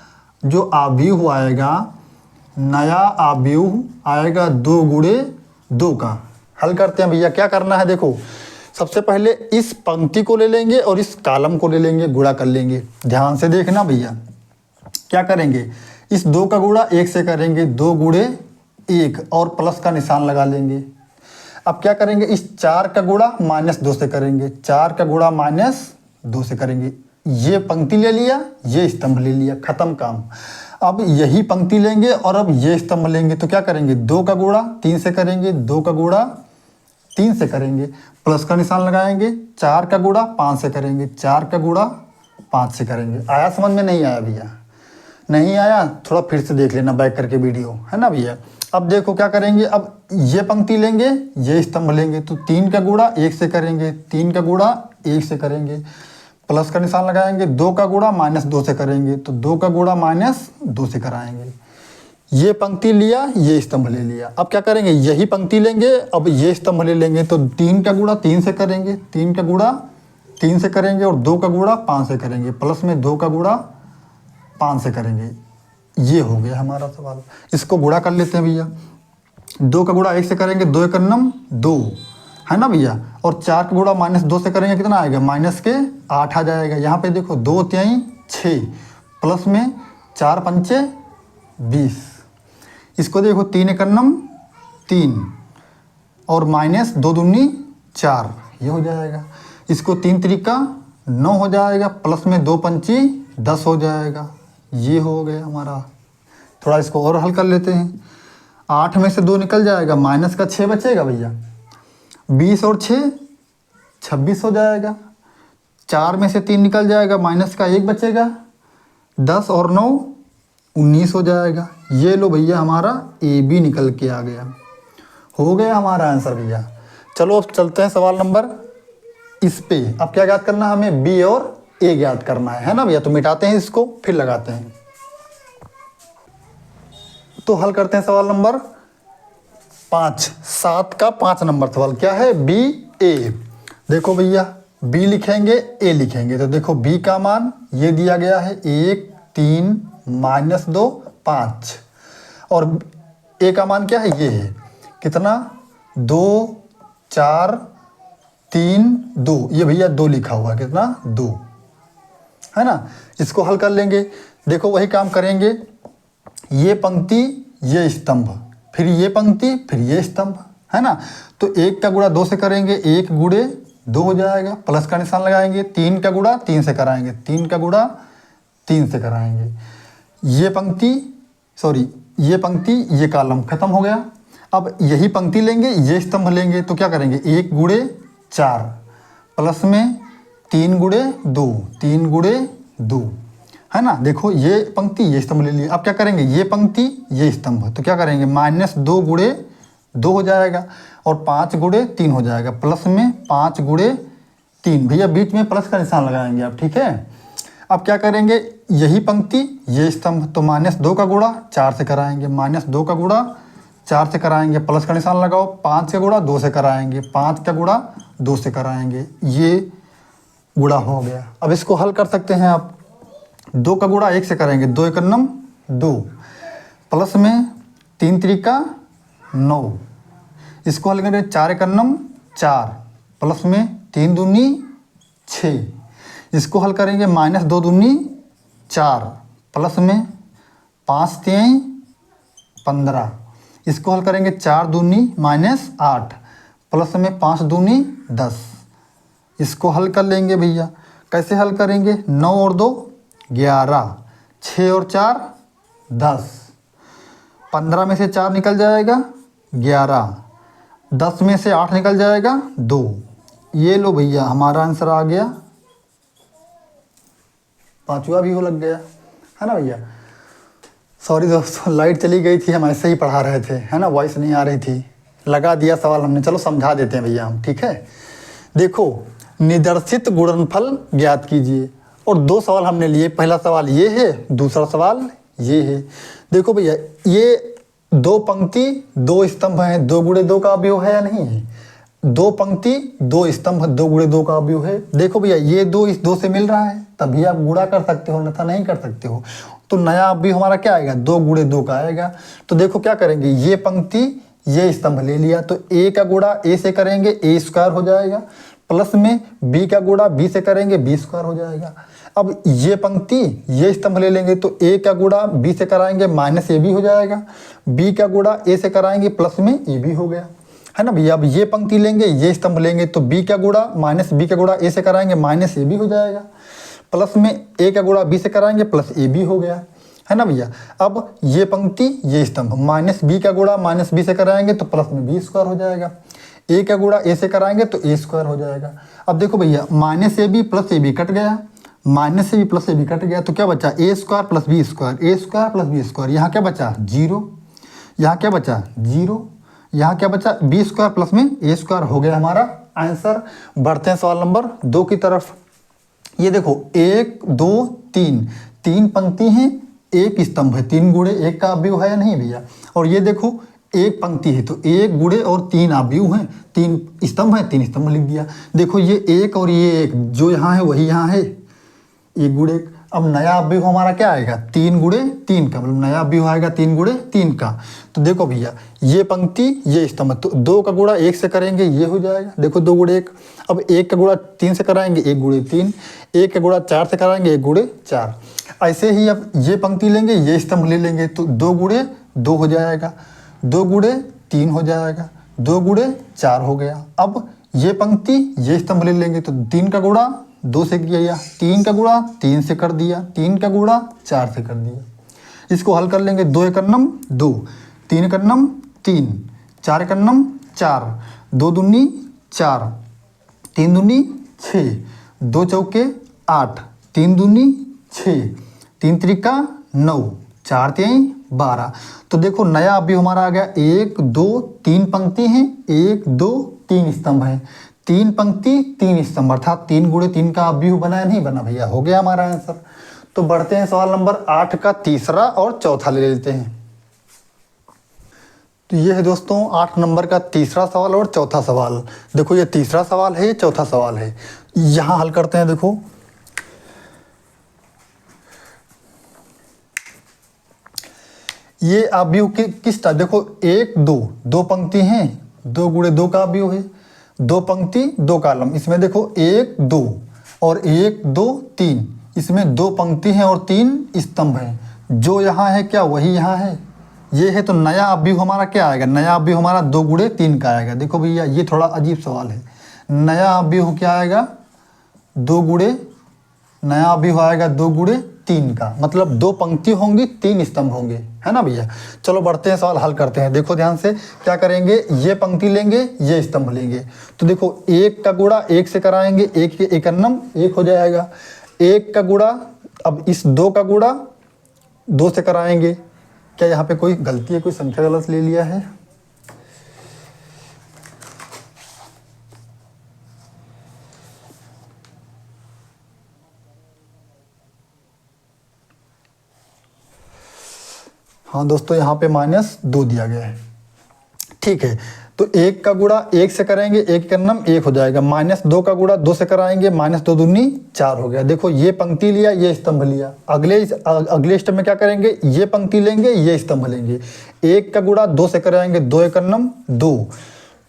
जो अवयव आएगा, नया अवयव आएगा 2 गुणे 2 का। हल करते हैं भैया। क्या करना है देखो, सबसे पहले इस पंक्ति को ले लेंगे और इस कॉलम को ले लेंगे, गुणा कर लेंगे। ध्यान से देखना भैया। क्या करेंगे, इस 2 का गुणा 1 से करेंगे, 2 गुणे 1 और प्लस का निशान लगा लेंगे। अब क्या करेंगे, इस 4 का गुणा -2 से करेंगे, 4 का गुणा -2 से करेंगे। ये पंक्ति ले लिया, ये स्तंभ ले लिया, खत्म काम। अब यही पंक्ति लेंगे और अब ये स्तंभ लेंगे। तो क्या करेंगे, 2 का गुणा 3 से करेंगे, 2 का गुणा 3 से करेंगे, प्लस का निशान लगाएंगे। 4 का गुणा 5 से करेंगे, 4 का गुणा 5 से करेंगे। आया समझ में? नहीं आया भैया? नहीं आया? थोड़ा फिर से देख लेना बैक करके वीडियो, है ना भैया। अब देखो क्या करेंगे, अब ये पंक्ति लेंगे, ये स्तंभ लेंगे। तो 3 का गुणा 1 से करेंगे, 3 का गुणा 1 से करेंगे, प्लस का निशान लगाएंगे। 2 का गुणा -2 से करेंगे, तो 2 का गुणा -2 से कराएंगे। ये पंक्ति लिया, ये स्तंभ ले लिया। अब क्या करेंगे, यही पंक्ति लेंगे, अब ये स्तंभ ले लेंगे। तो 3 का गुणा 3 से करेंगे, 3 का गुणा 3 से करेंगे और 2 का गुणा 5 से करेंगे, प्लस में 2 का गुणा 5 से करेंगे। ये हो गया हमारा सवाल। इसको गुणा कर लेते हैं भैया। 2 का गुणा 1 से करेंगे, 2 × 9 2, है ना भैया। और 4 का गुणा -2 से करेंगे, कितना आएगा? -8 आ जाएगा। यहाँ पे देखो 2 3 6 प्लस में 4 5 20। इसको देखो 3 × 9 3 और -2 दूनी 4, ये हो जाएगा। इसको 3 त्रिका 9 हो जाएगा, प्लस में 2 पंची 10 हो जाएगा। ये हो गया हमारा। थोड़ा इसको और हल कर लेते हैं। 8 में से 2 निकल जाएगा, माइनस का 6 बचेगा भैया। 20 और 6 26 हो जाएगा। 4 में से 3 निकल जाएगा, माइनस का 1 बचेगा। 10 और 9 19 हो जाएगा। ये लो भैया हमारा ए बी निकल के आ गया। हो गया हमारा आंसर भैया। चलो अब चलते हैं सवाल नंबर इस पे। अब क्या ज्ञात करना है हमें? बी और ए ज्ञात करना है ना भैया। तो मिटाते हैं इसको, फिर लगाते हैं। तो हल करते हैं सवाल नंबर 5, 7 का 5 नंबर सवाल। क्या है? बी ए। देखो भैया, बी लिखेंगे, ए लिखेंगे। तो देखो बी का मान ये दिया गया है 1 3 -2 5 और ए का मान क्या है? ये है कितना? 2 4 3 2। ये भैया 2 लिखा हुआ है, कितना? 2, है ना। इसको हल कर लेंगे। देखो वही काम करेंगे, ये पंक्ति ये स्तंभ, फिर ये पंक्ति फिर ये स्तंभ, है ना। तो 1 का गुणा 2 से करेंगे, 1 गुणे 2 हो जाएगा, प्लस का निशान लगाएंगे। 3 का गुणा 3 से कराएंगे, 3 का गुणा 3 से कराएंगे। ये पंक्ति ये पंक्ति ये कॉलम खत्म हो गया। अब यही पंक्ति लेंगे, ये स्तंभ लेंगे। तो क्या करेंगे, 1 गुणे 4 प्लस में 3 गुणे 2, 3 गुणे 2, है ना। देखो ये पंक्ति ये स्तंभ ले लिए। अब क्या करेंगे, ये पंक्ति ये स्तंभ। तो क्या करेंगे, -2 गुणे 2 हो जाएगा और 5 गुणे 3 हो जाएगा, प्लस में 5 गुणे 3। भैया बीच में प्लस का निशान लगाएंगे आप, ठीक है। अब क्या करेंगे, यही पंक्ति ये स्तंभ। तो -2 का गुणा 4 से कराएंगे, -2 का गुणा 4 से कराएंगे, प्लस का निशान लगाओ। 5 का गुणा 2 से कराएंगे, 5 का गुणा 2 से कराएंगे। ये गुणा हो गया। अब इसको हल कर सकते हैं आप। 2 का गुणा 1 से करेंगे, 2 × 9 2 प्लस में 3 त्रिका 9, इसको हल करें 4 एक अन्नम 4 प्लस में 3 दूनी 6, इसको हल करेंगे -2 दूनी 4 प्लस में 5 3 15, इसको हल करेंगे 4 दूनी -8 प्लस में 5 दूनी 10, इसको हल कर लेंगे भैया। कैसे हल करेंगे? 9 और 2 11, 6 और 4 10, 15 में से 4 निकल जाएगा 11, 10 में से 8 निकल जाएगा 2। ये लो भैया हमारा आंसर आ गया, पांचवा भी हो लग गया, है ना भैया। सॉरी दोस्तों, लाइट चली गई थी, हम ऐसे ही पढ़ा रहे थे, है ना, वॉइस नहीं आ रही थी, लगा दिया सवाल हमने। चलो समझा देते हैं भैया हम, ठीक है। देखो, निदर्शित गुणनफल ज्ञात कीजिए, और 2 सवाल हमने लिए। पहला सवाल ये है, दूसरा सवाल ये है। देखो भैया, ये 2 पंक्ति 2 स्तंभ हैं, 2 गुणे 2 का अवयव है या नहीं है? 2 पंक्ति 2 स्तंभ 2 गुणे 2 का अवयव है। देखो भैया, ये 2 इस 2 से मिल रहा है, तभी आप गुणा कर सकते हो, अन्यथा नहीं कर सकते हो। तो नया अवयव हमारा क्या आएगा? 2 गुणे 2 का आएगा। तो देखो क्या करेंगे, ये पंक्ति ये स्तंभ ले लिया, तो a का गुणा a से करेंगे a² हो जाएगा, प्लस में b का गुणा b से करेंगे b² हो जाएगा। अब ये पंक्ति ये स्तंभ ले लेंगे, तो a का गुणा b से कराएंगे -ab हो जाएगा, b का गुणा a से कराएंगे प्लस में ab हो गया, है ना भैया। अब ये पंक्ति लेंगे, ये स्तंभ लेंगे, तो b का गुणा -b का गुणा a से कराएंगे -ab हो जाएगा, प्लस में a का गुणा b से कराएंगे प्लस ab हो गया, है ना भैया। अब ये पंक्ति ये स्तंभ -b का गुणा -b से कराएंगे तो प्लस में b² हो जाएगा, a का गुणा a से कराएंगे तो a² हो जाएगा। अब देखो भैया, -ab प्लस ab कट गया, -ab प्लस ab कट गया, तो क्या बचा? a² plus b², a² plus b², यहाँ क्या बचा? 0, यहाँ क्या बचा? 0, यहाँ क्या बचा? b² प्लस में a² हो गया हमारा आंसर। बढ़ते हैं सवाल नंबर 2 की तरफ। ये देखो 1 2 3 3 पंक्ति हैं, 1 स्तंभ है, 3 गुणे 1 का अवयव है या नहीं भैया। और ये देखो 1 पंक्ति है, तो 1 गुणे और 3 अवयव हैं, 3 स्तंभ है, 3 स्तंभ लिख दिया। देखो ये 1 और ये 1 जो यहाँ है वही यहाँ है, 1 गुणे 1। अब नया अवयव हमारा क्या आएगा? 3 गुणे 3 का, मतलब नया अवयव आएगा 3 गुणे 3 का। तो देखो भैया, ये पंक्ति ये स्तंभ, तो 2 का गुणा 1 से करेंगे ये हो जाएगा, देखो 2 गुणे 1। अब 1 का गुणा 3 से कराएंगे 1 गुणे 3, 1 का गुणा 4 से कराएंगे 1 गुणे 4। ऐसे ही अब ये पंक्ति लेंगे, ये स्तंभ ले लेंगे, तो 2 गुणे 2 हो जाएगा, 2 गुणे 3 हो जाएगा, 2 गुणे 4 हो गया। अब ये पंक्ति ये स्तंभ ले लेंगे, तो 3 का गुणा 2 से किया, 3 का गुणा 3 से कर दिया, 3 का गुणा 4 से कर दिया। इसको हल कर लेंगे, 2 एक अन्नम 2, 3 एक अन्नम 3, 4 एक अन्नम 4, 2 दूनी 4, 3 दूनी 6, 2 चौके 8, 3 दूनी 6, 3 त्रिका 9, 4 3 12। तो देखो नया अवयव हमारा आ गया, 1 2 3 पंक्ति हैं, 1 2 3 स्तंभ हैं, 3 पंक्ति 3 स्तंभ, अर्थात 3 गुणे 3 का अवयव बना या नहीं बना भैया? हो गया हमारा आंसर। तो बढ़ते हैं सवाल नंबर 8 का तीसरा और चौथा ले लेते हैं। तो ये है दोस्तों 8 नंबर का तीसरा सवाल और चौथा सवाल। देखो ये तीसरा सवाल है, ये चौथा सवाल है, यहाँ हल करते हैं। देखो ये अवयव किस टाइप, देखो 1 2 2 पंक्ति हैं, 2 गुणे 2 का अवयव है, 2 पंक्ति 2 कॉलम। इसमें देखो 1 2 और 1 2 3, इसमें 2 पंक्ति हैं और 3 स्तंभ हैं, जो यहाँ है क्या वही यहाँ है, ये है। तो नया अवयव हमारा क्या आएगा? नया अवयव हमारा 2 गुणे 3 का आएगा। देखो भैया ये थोड़ा अजीब सवाल है, नया अवयव क्या आएगा? 2 गुणे, नया अवयव आएगा 2 गुणे 3 का, मतलब 2 पंक्ति होंगी 3 स्तंभ होंगे, है ना भैया। चलो बढ़ते हैं, सवाल हल करते हैं। देखो ध्यान से क्या करेंगे, ये पंक्ति लेंगे ये स्तंभ लेंगे, तो देखो 1 का गुणा 1 से कराएंगे, 1 के 1 अन्नम 1 हो जाएगा, 1 का गुणा, अब इस 2 का गुणा 2 से कराएंगे। क्या यहाँ पे कोई गलती है, कोई संख्या गलत ले लिया है? हाँ दोस्तों, यहाँ पे -2 दिया गया है, ठीक है। तो 1 का गुणा 1 से करेंगे, 1 का नम 1 हो जाएगा। -2 का गुणा 2 से कराएंगे, -2 दूनी 4 हो गया। देखो ये पंक्ति लिया, ये स्तंभ लिया। अगले स्टेप में क्या करेंगे, ये पंक्ति लेंगे, ये स्तंभ लेंगे। 1 का गुणा 2 से कराएंगे, 2 1 नम 2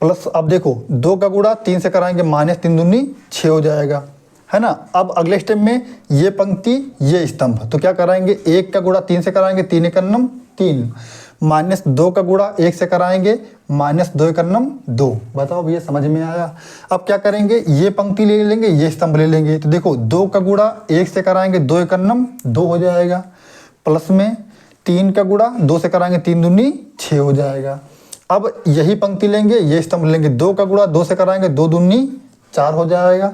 प्लस, अब देखो 2 का गुणा 3 से कराएंगे, -3 दूनी 6 हो जाएगा, है ना। अब अगले स्टेप में ये पंक्ति, ये स्तंभ, तो क्या कराएंगे, 1 का गुणा 3 से कराएंगे, 3 1 नम 3, -2 का गुणा 1 से कराएंगे, -2 1 नम 2। बताओ भैया समझ में आया। अब क्या करेंगे, ये पंक्ति ले लेंगे, ये स्तंभ ले लेंगे। तो देखो 2 का गुणा 1 से कराएंगे, 2 1 नम 2 हो जाएगा, प्लस में 3 का गुणा 2 से कराएंगे, 3 दूनी 6 हो जाएगा। अब यही पंक्ति लेंगे, ये स्तंभ लेंगे। 2 का गुणा 2 से कराएंगे, 2 दूनी 4 हो जाएगा,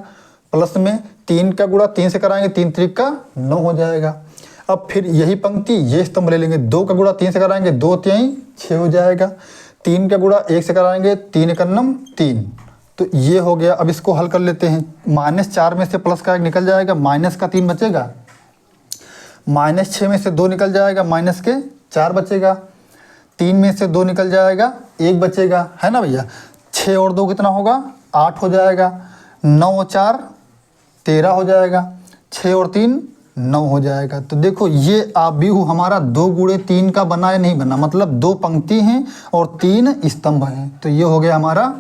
प्लस में 3 का गुणा 3 से कराएंगे, 3 3 9 हो जाएगा। अब फिर यही पंक्ति, ये स्तंभ ले लेंगे। 2 का गुणा 3 से कराएंगे, 2 3 6 हो जाएगा। 3 का गुणा 1 से कराएंगे, 3 1 नम 3। तो ये हो गया। अब इसको हल कर लेते हैं। -4 में से प्लस का 1 निकल जाएगा, माइनस का 3 बचेगा, -6 में से 2 निकल जाएगा, माइनस के 4 बचेगा, 3 में से 2 निकल जाएगा, 1 बचेगा, है ना भैया। 6 और 2 कितना होगा, 8 हो जाएगा। 9 और 4 13 हो जाएगा, 6 और 3 9 हो जाएगा। तो देखो ये आव्यूह हमारा 2 गुणे 3 का बना या नहीं बना, मतलब 2 पंक्ति हैं और 3 स्तंभ हैं। तो ये हो गया हमारा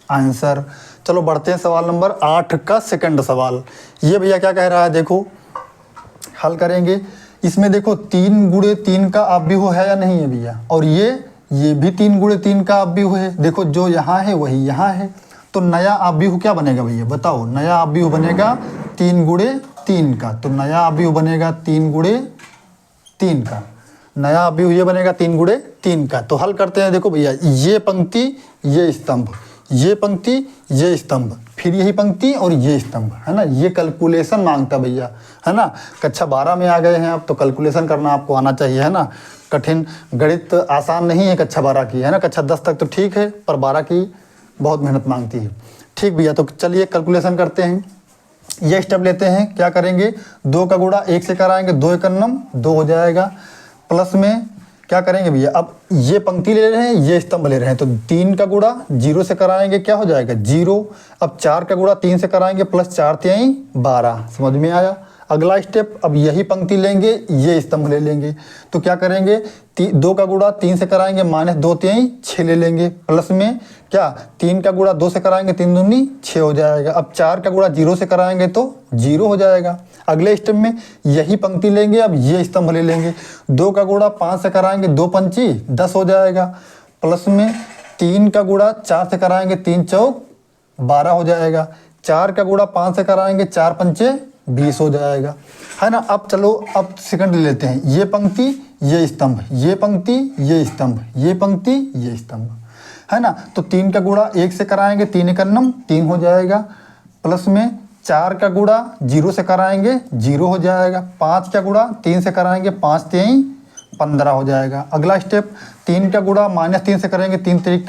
आंसर। चलो बढ़ते हैं सवाल नंबर 8 का सेकंड सवाल। ये भैया क्या कह रहा है, देखो हल करेंगे। इसमें देखो 3 गुणे 3 का आव्यूह है या नहीं है भैया, और ये भी 3 गुणे 3 का आव्यूह है। देखो जो यहाँ है वही यहाँ है, तो नया आव्यूह क्या बनेगा भैया, बताओ। नया आव्यूह बनेगा 3 गुणे 3 का। तो नया आव्यूह बनेगा 3 गुणे 3 का। नया आव्यूह ये बनेगा 3 गुणे 3 का। तो हल करते हैं। देखो भैया ये पंक्ति, ये स्तंभ, ये पंक्ति, ये स्तंभ, फिर यही पंक्ति और ये स्तंभ, है ना। ये कैलकुलेशन मांगता भैया, है ना। कक्षा 12 में आ गए हैं आप, तो कैलकुलेशन करना आपको आना चाहिए, है ना। कठिन गणित आसान नहीं है कक्षा 12 की, है ना। कक्षा 10 तक तो ठीक है, पर 12 की बहुत मेहनत मांगती है। ठीक भैया, तो चलिए कैलकुलेशन करते हैं। ये स्टेप लेते हैं। क्या करेंगे, 2 का गुणा 1 से कराएंगे, 2 1 नम 2 हो जाएगा, प्लस में क्या करेंगे भैया, अब ये पंक्ति ले रहे हैं, ये स्तंभ ले रहे हैं। तो 3 का गुणा 0 से कराएंगे, क्या हो जाएगा 0। अब 4 का गुणा 3 से कराएंगे, प्लस 4 3 12। समझ में आया। अगला स्टेप, अब यही पंक्ति लेंगे, ये स्तंभ ले लेंगे। तो क्या करेंगे, 2 का गुणा 3 से कराएंगे, -2 3 6 ले लेंगे, प्लस में क्या 3 का गुणा 2 से कराएंगे, 3 दूनी 6 हो जाएगा। अब 4 का गुणा 0 से कराएंगे तो 0 हो जाएगा। अगले स्टेप में यही पंक्ति लेंगे, अब ये स्तंभ ले लेंगे। 2 का गुणा 5 से कराएंगे, 2 5 10 हो जाएगा, प्लस में 3 का गुणा 4 से कराएंगे, 3 चौक 12 हो जाएगा। 4 का गुणा 5 से कराएंगे, 4 पंचे 20 हो जाएगा, है ना। अब चलो अब सेकंड ले लेते हैं। ये पंक्ति, ये स्तंभ, ये पंक्ति, ये स्तंभ, ये पंक्ति, ये स्तंभ, है ना। तो 3 का गुणा 1 से कराएंगे, 3 1 नम 3 हो जाएगा, प्लस में 4 का गुणा 0 से कराएंगे, 0 हो जाएगा। 5 का गुणा 3 से कराएंगे, 5 3 15 हो जाएगा। अगला स्टेप, 3 का गुणा -3 से करेंगे, 3 3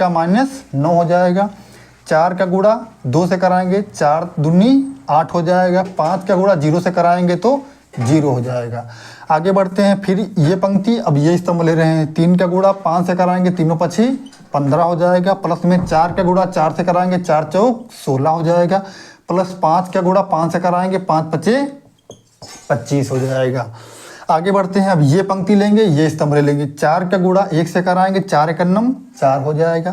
-9 हो जाएगा। 4 का गुणा 2 से कराएंगे, 4 दूनी 8 हो जाएगा। 5 का गुणा 0 से कराएंगे तो 0 हो जाएगा। आगे बढ़ते हैं। फिर ये पंक्ति, अब ये स्तंभ ले रहे हैं। 3 का गुणा 5 से कराएंगे, 3 5 15 हो जाएगा, प्लस में 4 का गुणा 4 से कराएंगे, 4 चौक 16 हो जाएगा, प्लस 5 का गुणा 5 से कराएंगे, 5 5 25 हो जाएगा। आगे बढ़ते हैं। अब ये पंक्ति लेंगे, ये स्तंभ ले लेंगे। 4 का गुणा 1 से कराएंगे, 4 1 नम 4 हो जाएगा,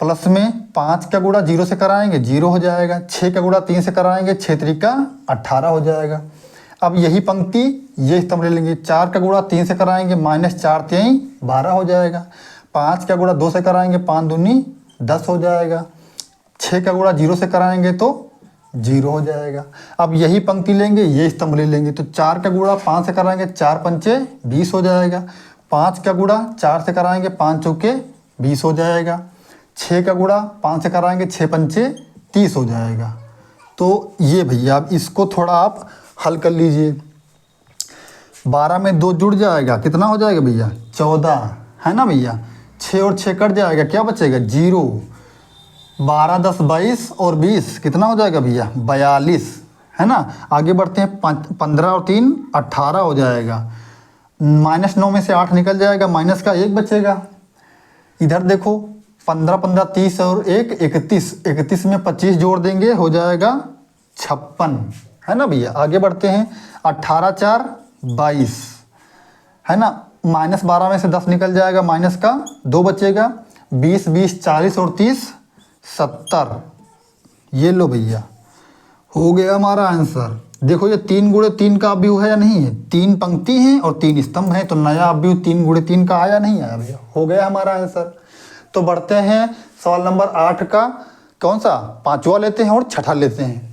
प्लस में 5 का गुणा 0 से कराएंगे, 0 हो जाएगा। 6 का गुणा 3 से कराएंगे, 6 3 18 हो जाएगा। अब यही पंक्ति, ये स्तंभ ले लेंगे। 4 का गुणा 3 से कराएंगे, -4 3 12 हो जाएगा। 5 का गुणा 2 से कराएंगे, 5 दूनी 10 हो जाएगा। 6 का गुणा 0 से कराएंगे तो 0 हो जाएगा। अब यही पंक्ति लेंगे, ये स्तंभ ले लेंगे। तो 4 का गुणा 5 से कराएंगे, 4 पंचे 20 हो जाएगा। 5 का गुणा 4 से कराएंगे, 5 चौके 20 हो जाएगा। 6 का गुणा 5 से कराएंगे, 6 पंचे 30 हो जाएगा। तो ये भैया अब इसको थोड़ा आप हल कर लीजिए। 12 में 2 जुड़ जाएगा, कितना हो जाएगा भैया 14, है ना भैया। 6 और 6 कट जाएगा, क्या बचेगा 0। 12 10 22 और 20 कितना हो जाएगा भैया 42, है ना। आगे बढ़ते हैं। 15 और 3 18 हो जाएगा। -9 में से 8 निकल जाएगा, माइनस का 1 बचेगा। इधर देखो 15 15 30 और 1 31, 31 में 25 जोड़ देंगे हो जाएगा 56, है ना भैया। आगे बढ़ते हैं, 18 4 22, है ना। -12 में से 10 निकल जाएगा, माइनस का 2 बचेगा। 20 20 40 और 30 70। ये लो भैया, हो गया हमारा आंसर। देखो ये 3 गुणे 3 का अवयव है या नहीं है, 3 पंक्ति हैं और 3 स्तंभ हैं, तो नया अवयव 3 गुणे 3 का आया नहीं आया भैया, हो गया हमारा आंसर। तो बढ़ते हैं सवाल नंबर 8 का, कौन सा, 5वां लेते हैं और 6ठा लेते हैं।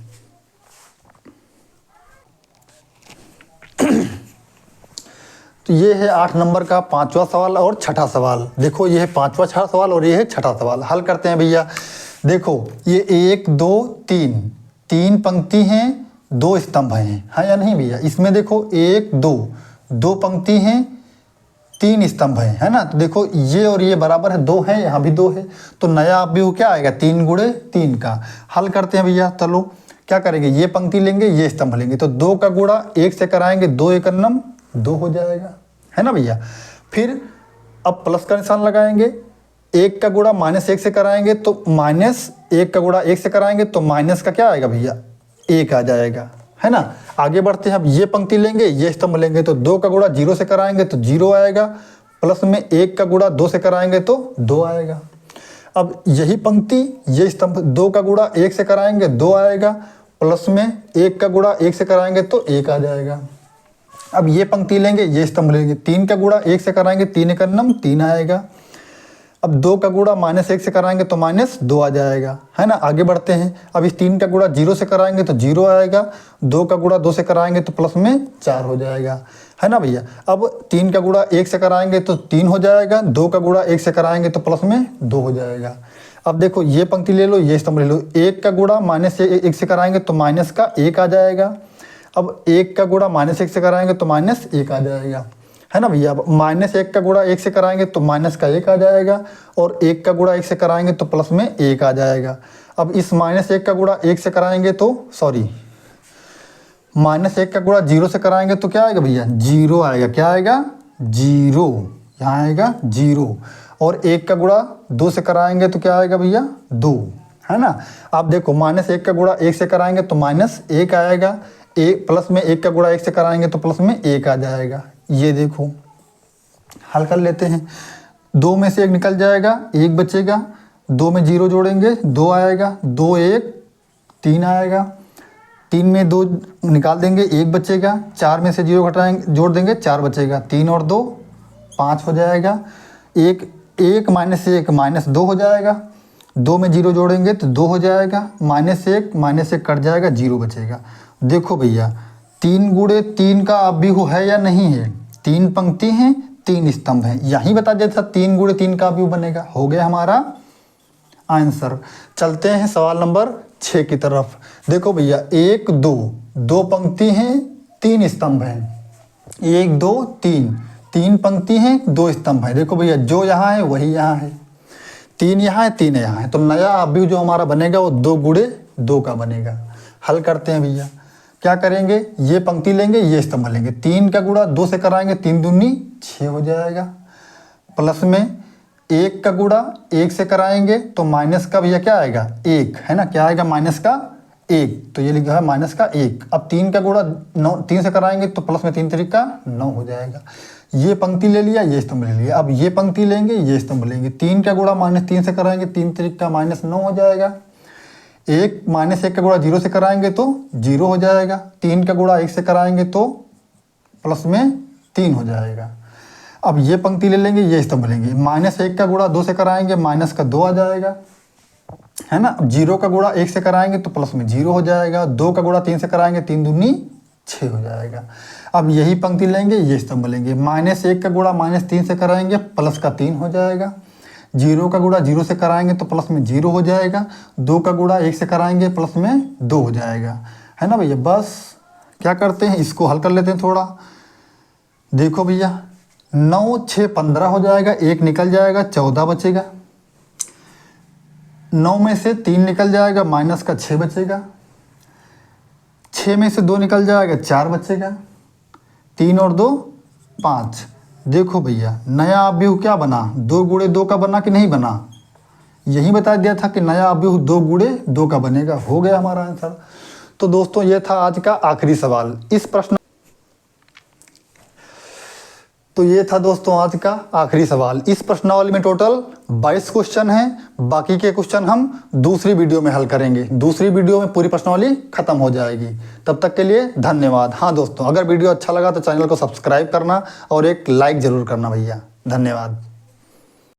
तो ये है 8 नंबर का 5वां सवाल और 6ठा सवाल। देखो ये है 5वां 6ठा सवाल और ये है 6ठा सवाल। हल करते हैं भैया। देखो ये 1 2 3, 3 पंक्ति हैं 2 स्तंभ हैं, हाँ या नहीं भैया। इसमें देखो 1 2, 2 पंक्ति हैं 3 स्तंभ हैं, है ना। तो देखो ये और ये बराबर है, 2 है, यहाँ भी 2 है, तो नया अवयव क्या आएगा, 3 गुणे 3 का। हल करते हैं भैया। चलो क्या करेंगे, ये पंक्ति लेंगे, ये स्तंभ लेंगे, तो 2 का गुणा 1 से कराएंगे, 2 1 9 2 हो जाएगा, है ना भैया। फिर अब प्लस का निशान लगाएंगे, 1 का गुणा -1 से कराएंगे तो -1 का गुणा 1 से कराएंगे तो माइनस का क्या आएगा भैया, 1 आ जाएगा, है ना। आगे बढ़ते हैं, अब ये पंक्ति लेंगे, ये स्तंभ लेंगे, तो 2 का गुणा 0 से कराएंगे तो 0 आएगा, प्लस में 1 का गुणा 2 से कराएंगे तो 2 आएगा। अब यही पंक्ति, ये स्तंभ, 2 का गुणा 1 से कराएंगे 2 आएगा, प्लस में 1 का गुणा 1 से कराएंगे तो 1 आ जाएगा। अब ये पंक्ति लेंगे, ये स्तंभ लेंगे, 3 का गुणा 1 से कराएंगे 3 1 9 3 आएगा। अब 2 का गुणा -1 से कराएंगे तो -2 आ जाएगा, है ना। आगे बढ़ते हैं, अब इस 3 का गुणा 0 से कराएंगे तो 0 आएगा, 2 का गुणा 2 से कराएंगे तो प्लस में 4 हो जाएगा, है ना भैया। अब 3 का गुणा 1 से कराएंगे तो 3 हो जाएगा, 2 का गुणा 1 से कराएंगे तो प्लस में 2 हो जाएगा। अब देखो ये पंक्ति ले लो, ये स्तंभ ले लो, 1 का गुणा -1 से कराएंगे तो माइनस का 1 आ जाएगा। अब 1 का गुणा -1 से कराएंगे तो -1 आ जाएगा, है ना भैया। अब -1 का गुणा 1 से कराएंगे तो माइनस का 1 आ जाएगा, और 1 का गुणा 1 से कराएंगे तो प्लस में 1 आ जाएगा। अब इस -1 का गुणा 1 से कराएंगे तो -1 का गुणा 0 से कराएंगे तो क्या आएगा भैया, 0 आएगा। क्या आएगा, 0, यहाँ आएगा 0। और 1 का गुणा 2 से कराएंगे तो क्या आएगा भैया, 2, है ना। अब देखो -1 का गुणा 1 से कराएंगे तो -1 आएगा, प्लस में 1 का गुणा 1 से कराएंगे तो प्लस में 1 आ जाएगा। ये देखो हल कर लेते हैं, 2 में से 1 निकल जाएगा, 1 बचेगा, 2 में 0 जोड़ेंगे 2 आएगा, 2 1 3 आएगा, 3 में 2 निकाल देंगे 1 बचेगा, 4 में से 0 घटाएंगे जोड़ देंगे 4 बचेगा, 3 और 2 5 हो जाएगा, 1 1 -2 हो जाएगा, 2 में 0 जोड़ेंगे तो 2 हो जाएगा, -1 कट जाएगा, 0 बचेगा। देखो भैया 3 गुणे 3 का अवयव है या नहीं है, 3 पंक्ति हैं 3 स्तंभ हैं, यही बता दिया था 3 गुणे 3 का अवयव बनेगा, हो गया हमारा आंसर। चलते हैं सवाल नंबर 6 की तरफ। देखो भैया 1 2, 2 पंक्ति हैं 3 स्तंभ हैं, 1 2 3, 3 पंक्ति हैं 2 स्तंभ हैं। देखो भैया जो यहाँ है वही यहाँ है, 3 यहाँ है 3 यहाँ है, तो नया अवयव जो हमारा बनेगा वो 2 गुणे 2 का बनेगा। हल करते हैं भैया, क्या करेंगे, ये पंक्ति लेंगे, ये स्तंभ लेंगे, 3 का गुणा 2 से कराएंगे 3 दूनी 6 हो जाएगा, प्लस में 1 का गुणा 1 से कराएंगे तो माइनस का भैया क्या आएगा, 1, है ना। क्या आएगा, माइनस का 1, तो ये लिखा है माइनस का 1। अब 3 का गुणा 3 से कराएंगे तो प्लस में 3 3 का 9 हो जाएगा। ये पंक्ति ले लिया, ये स्तंभ ले लिया, अब ये पंक्ति लेंगे, ये स्तंभ लेंगे, 3 का गुणा -3 से कराएंगे 3 3 का -9 हो जाएगा, 1 का गुणा 0 से कराएंगे तो 0 हो जाएगा, 3 का गुणा 1 से कराएंगे तो प्लस में 3 हो जाएगा। अब ये पंक्ति ले लेंगे, ये स्तंभ लेंगे, -1 का गुणा 2 से कराएंगे माइनस का 2 आ जाएगा, है ना। 0 का गुणा 1 से कराएंगे तो प्लस में 0 हो जाएगा, 2 का गुणा 3 से कराएंगे 3 दूनी 6 हो जाएगा। अब यही पंक्ति लेंगे, ये स्तंभ लेंगे, -1 का गुणा -3 से कराएंगे प्लस का 3 हो जाएगा, 0 का गुणा 0 से कराएंगे तो प्लस में 0 हो जाएगा, 2 का गुणा 1 से कराएंगे प्लस में 2 हो जाएगा, है ना भैया। बस क्या करते हैं, इसको हल कर लेते हैं थोड़ा। देखो भैया 9 6 15 हो जाएगा, 1 निकल जाएगा, 14 बचेगा, 9 में से 3 निकल जाएगा, माइनस का 6 बचेगा, 6 में से 2 निकल जाएगा, 4 बचेगा, 3 और 2 5। देखो भैया नया अवयव क्या बना, 2 गुणे 2 का बना कि नहीं बना, यही बता दिया था कि नया अभी 2 गुणे 2 का बनेगा, हो गया हमारा आंसर। तो दोस्तों ये था आज का आखिरी सवाल। इस प्रश्न तो ये था दोस्तों आज का आखिरी सवाल। इस प्रश्नावली में टोटल 22 क्वेश्चन हैं। बाकी के क्वेश्चन हम दूसरी वीडियो में हल करेंगे। दूसरी वीडियो में पूरी प्रश्नावली खत्म हो जाएगी। तब तक के लिए धन्यवाद। हाँ दोस्तों, अगर वीडियो अच्छा लगा तो चैनल को सब्सक्राइब करना और एक लाइक ज़रूर करना भैया। धन्यवाद।